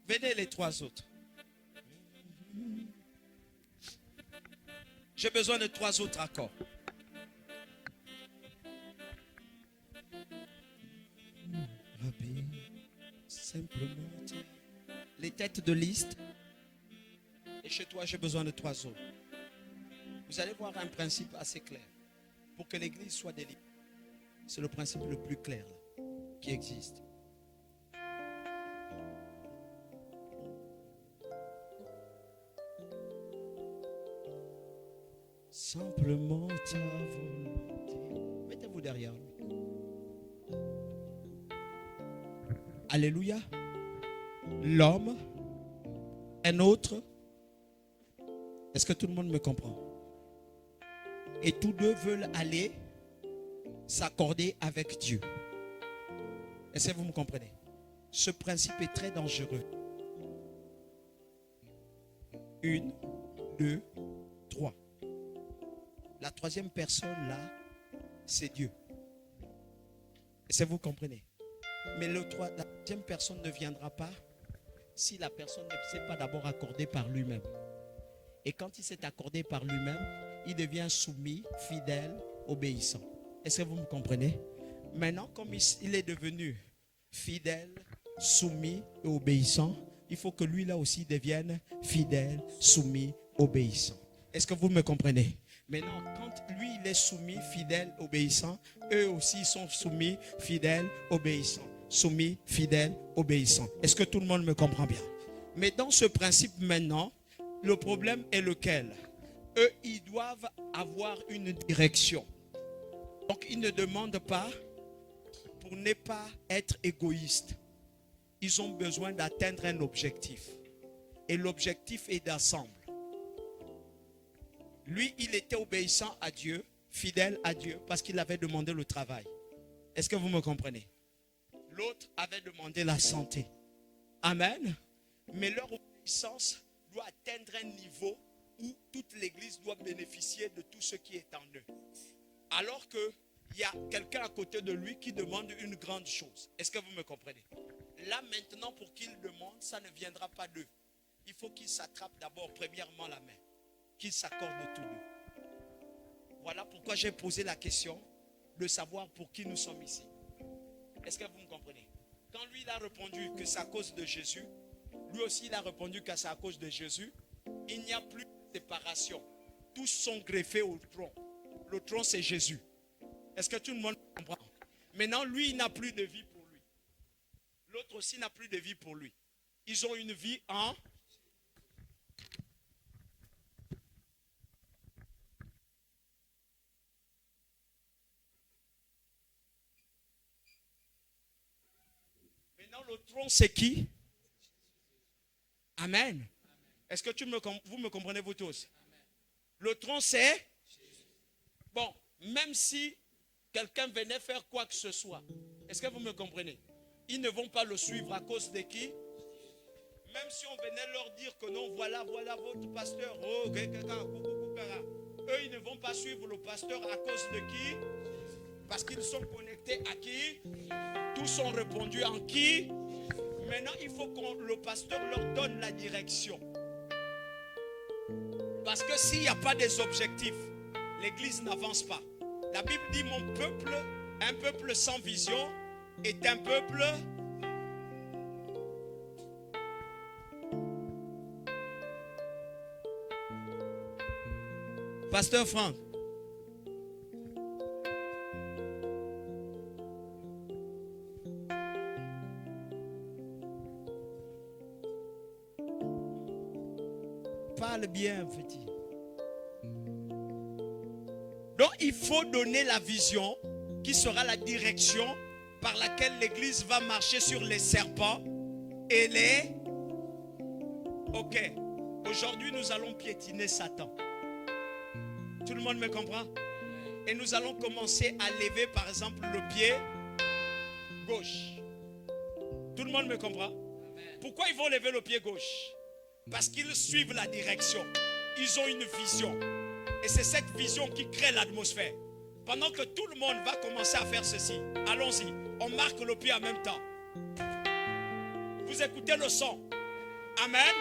Venez les trois autres. J'ai besoin de trois autres accords. Simplement. Les têtes de liste. Et chez toi, j'ai besoin de trois autres. Vous allez voir un principe assez clair. Pour que l'église soit délivrée. C'est le principe le plus clair là, qui existe. Simplement ta volonté. Mettez-vous derrière lui. Alléluia. L'homme, un autre. Est-ce que tout le monde me comprend? Et tous deux veulent aller s'accorder avec Dieu. Est-ce que vous me comprenez? Ce principe est très dangereux. 1, 2, 3. La troisième personne là, c'est Dieu. Est-ce que vous comprenez? Mais la troisième personne ne viendra pas si la personne ne s'est pas d'abord accordée par lui-même. Et quand il s'est accordé par lui-même, il devient soumis, fidèle, obéissant. Est-ce que vous me comprenez? Maintenant, comme il est devenu fidèle, soumis et obéissant, il faut que lui là aussi devienne fidèle, soumis, obéissant. Est-ce que vous me comprenez? Maintenant, quand lui il est soumis, fidèle, obéissant, eux aussi sont soumis, fidèles, obéissants. Soumis, fidèles, obéissants. Est-ce que tout le monde me comprend bien? Mais dans ce principe maintenant, le problème est lequel? Eux, ils doivent avoir une direction. Donc, ils ne demandent pas pour ne pas être égoïstes. Ils ont besoin d'atteindre un objectif. Et l'objectif est d'ensemble. Lui, il était obéissant à Dieu, fidèle à Dieu, parce qu'il avait demandé le travail. Est-ce que vous me comprenez? L'autre avait demandé la santé. Amen. Mais leur obéissance doit atteindre un niveau où toute l'église doit bénéficier de tout ce qui est en eux. Alors qu'il y a quelqu'un à côté de lui qui demande une grande chose. Est-ce que vous me comprenez? Là maintenant, pour qu'il demande, ça ne viendra pas d'eux. Il faut qu'il s'attrape d'abord premièrement la main. Qu'il s'accorde tous deux. Voilà pourquoi j'ai posé la question de savoir pour qui nous sommes ici. Est-ce que vous me comprenez? Quand lui il a répondu que c'est à cause de Jésus, lui aussi il a répondu que c'est à cause de Jésus, il n'y a plus de séparation. Tous sont greffés au tronc. Le tronc c'est Jésus. Est-ce que tout le monde comprend? Maintenant lui il n'a plus de vie pour lui. L'autre aussi n'a plus de vie pour lui. Ils ont une vie en... Maintenant, le tronc, c'est qui? Amen. Est-ce que vous me comprenez vous tous? Le tronc, c'est... Bon, même si quelqu'un venait faire quoi que ce soit, est-ce que vous me comprenez? Ils ne vont pas le suivre à cause de qui? Même si on venait leur dire que non, voilà votre pasteur. Oh, eux, ils ne vont pas suivre le pasteur à cause de qui? Parce qu'ils sont connectés à qui? Tous ont répondu en qui? Maintenant, il faut que le pasteur leur donne la direction. Parce que s'il n'y a pas des objectifs, l'église n'avance pas. La Bible dit mon peuple, un peuple sans vision est un peuple. Pasteur Franck. Parle bien, petit. Donc, il faut donner la vision qui sera la direction par laquelle l'église va marcher sur les serpents et les... Ok. Aujourd'hui, nous allons piétiner Satan. Tout le monde me comprend? Et nous allons commencer à lever, par exemple, le pied gauche. Tout le monde me comprend? Pourquoi ils vont lever le pied gauche? Parce qu'ils suivent la direction. Ils ont une vision. Et c'est cette vision qui crée l'atmosphère. Pendant que tout le monde va commencer à faire ceci, allons-y. On marque le pied en même temps. Vous écoutez le son. Amen.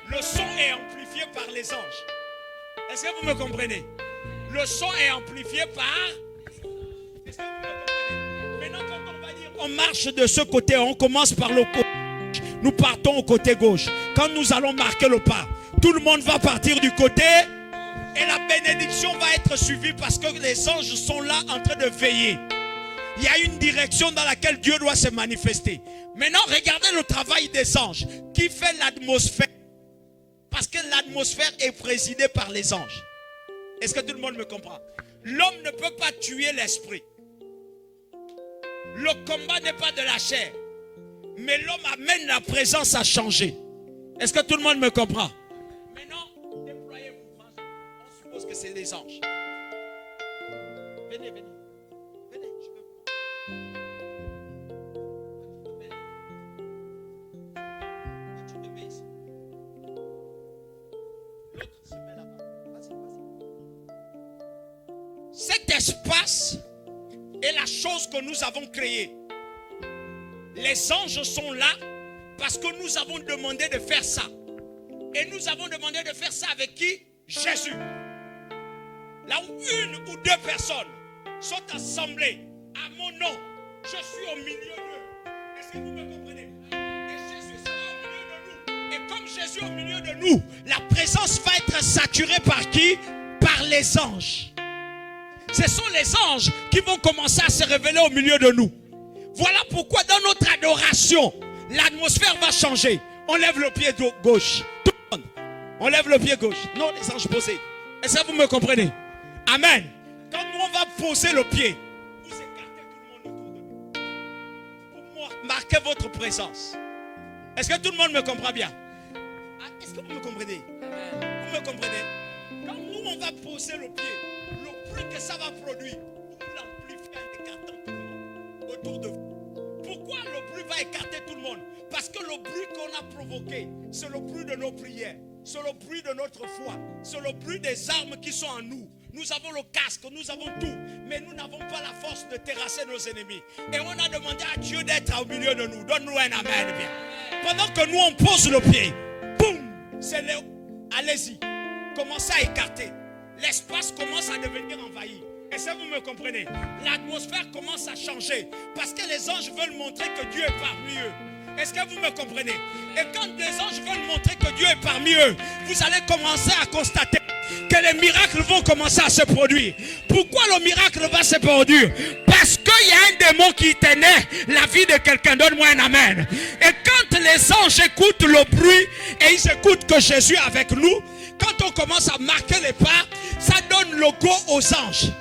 Le son est amplifié par les anges. Est-ce que vous me comprenez? Le son est amplifié par... Est-ce que vous me comprenez? Maintenant, quand on va dire on marche de ce côté, on commence par le côté. Nous partons au côté gauche. Quand nous allons marquer le pas, tout le monde va partir du côté et la bénédiction va être suivie parce que les anges sont là en train de veiller. Il y a une direction dans laquelle Dieu doit se manifester. Maintenant, regardez le travail des anges qui fait l'atmosphère. Parce que l'atmosphère est présidée par les anges. Est-ce que tout le monde me comprend? L'homme ne peut pas tuer l'esprit. Le combat n'est pas de la chair. Mais l'homme amène la présence à changer. Est-ce que tout le monde me comprend? Maintenant, déployez-vous. On suppose que c'est les anges. Venez, venez. Venez, je veux vous. Tu te mets ici. L'autre se met là-bas. Vas-y, vas-y. Cet espace est la chose que nous avons créée. Les anges sont là parce que nous avons demandé de faire ça. Et nous avons demandé de faire ça avec qui? Jésus. Là où une ou deux personnes sont assemblées à mon nom, je suis au milieu d'eux. Est-ce que vous me comprenez? Et Jésus sera au milieu de nous. Et comme Jésus est au milieu de nous, la présence va être saturée par qui? Par les anges. Ce sont les anges qui vont commencer à se révéler au milieu de nous. Voilà pourquoi dans notre adoration, l'atmosphère va changer. On lève le pied gauche. Tout le monde. On lève le pied gauche. Non, les anges posés. Est-ce que vous me comprenez? Amen. Quand nous, on va poser le pied, vous écartez tout le monde autour de nous. Pour marquer votre présence. Est-ce que tout le monde me comprend bien? Est-ce que vous me comprenez? Vous me comprenez? Quand nous, on va poser le pied, le bruit que ça va produire, vous l'amplifiez en écartant tout le monde autour de vous. Pourquoi le bruit va écarter tout le monde? Parce que le bruit qu'on a provoqué, c'est le bruit de nos prières, c'est le bruit de notre foi, c'est le bruit des armes qui sont en nous. Nous avons le casque, nous avons tout, mais nous n'avons pas la force de terrasser nos ennemis. Et on a demandé à Dieu d'être au milieu de nous. Donne-nous un amen bien. Pendant que nous on pose le pied, boum, c'est le... Allez-y, commencez à écarter. L'espace commence à devenir envahi. Est-ce que vous me comprenez? L'atmosphère commence à changer parce que les anges veulent montrer que Dieu est parmi eux. Est-ce que vous me comprenez? Et quand les anges veulent montrer que Dieu est parmi eux, vous allez commencer à constater que les miracles vont commencer à se produire. Pourquoi le miracle va se produire? Parce qu'il y a un démon qui tenait la vie de quelqu'un. Donne-moi un amen. Et quand les anges écoutent le bruit et ils écoutent que Jésus est avec nous, quand on commence à marquer les pas, ça donne le go aux anges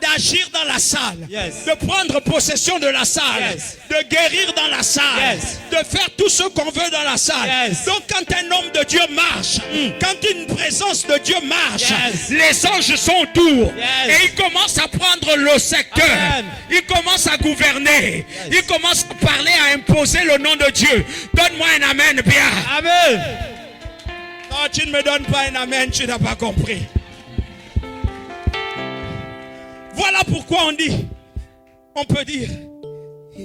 d'agir dans la salle, de prendre possession de la salle, de guérir dans la salle, de faire tout ce qu'on veut dans la salle. Donc quand un homme de Dieu marche, quand une présence de Dieu marche, les anges sont autour et ils commencent à prendre le secteur, ils commencent à gouverner, ils commencent à parler, à imposer le nom de Dieu. Donne-moi un amen bien. Amen. Non, tu ne me donnes pas un amen, tu n'as pas compris. Voilà pourquoi on dit, on peut dire, tu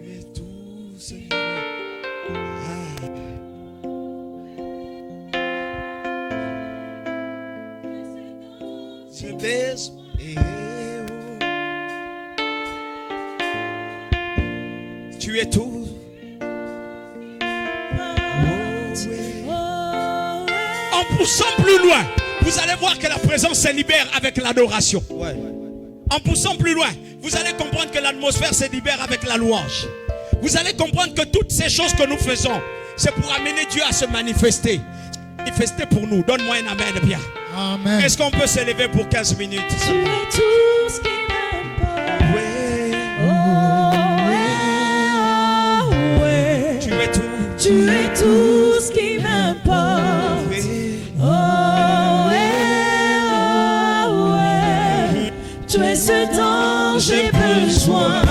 es tout Seigneur. Tu es tout. En poussant plus loin, vous allez voir que la présence se libère avec l'adoration. Ouais. En poussant plus loin, vous allez comprendre que l'atmosphère se libère avec la louange. Vous allez comprendre que toutes ces choses que nous faisons, c'est pour amener Dieu à se manifester. Manifester pour nous. Donne-moi un amen bien. Amen. Est-ce qu'on peut se lever pour 15 minutes? Tu es tout ce qui m'importe. Tu es tout. Tu es tout ce qui m'importe. Tu es ce dont j'ai besoin.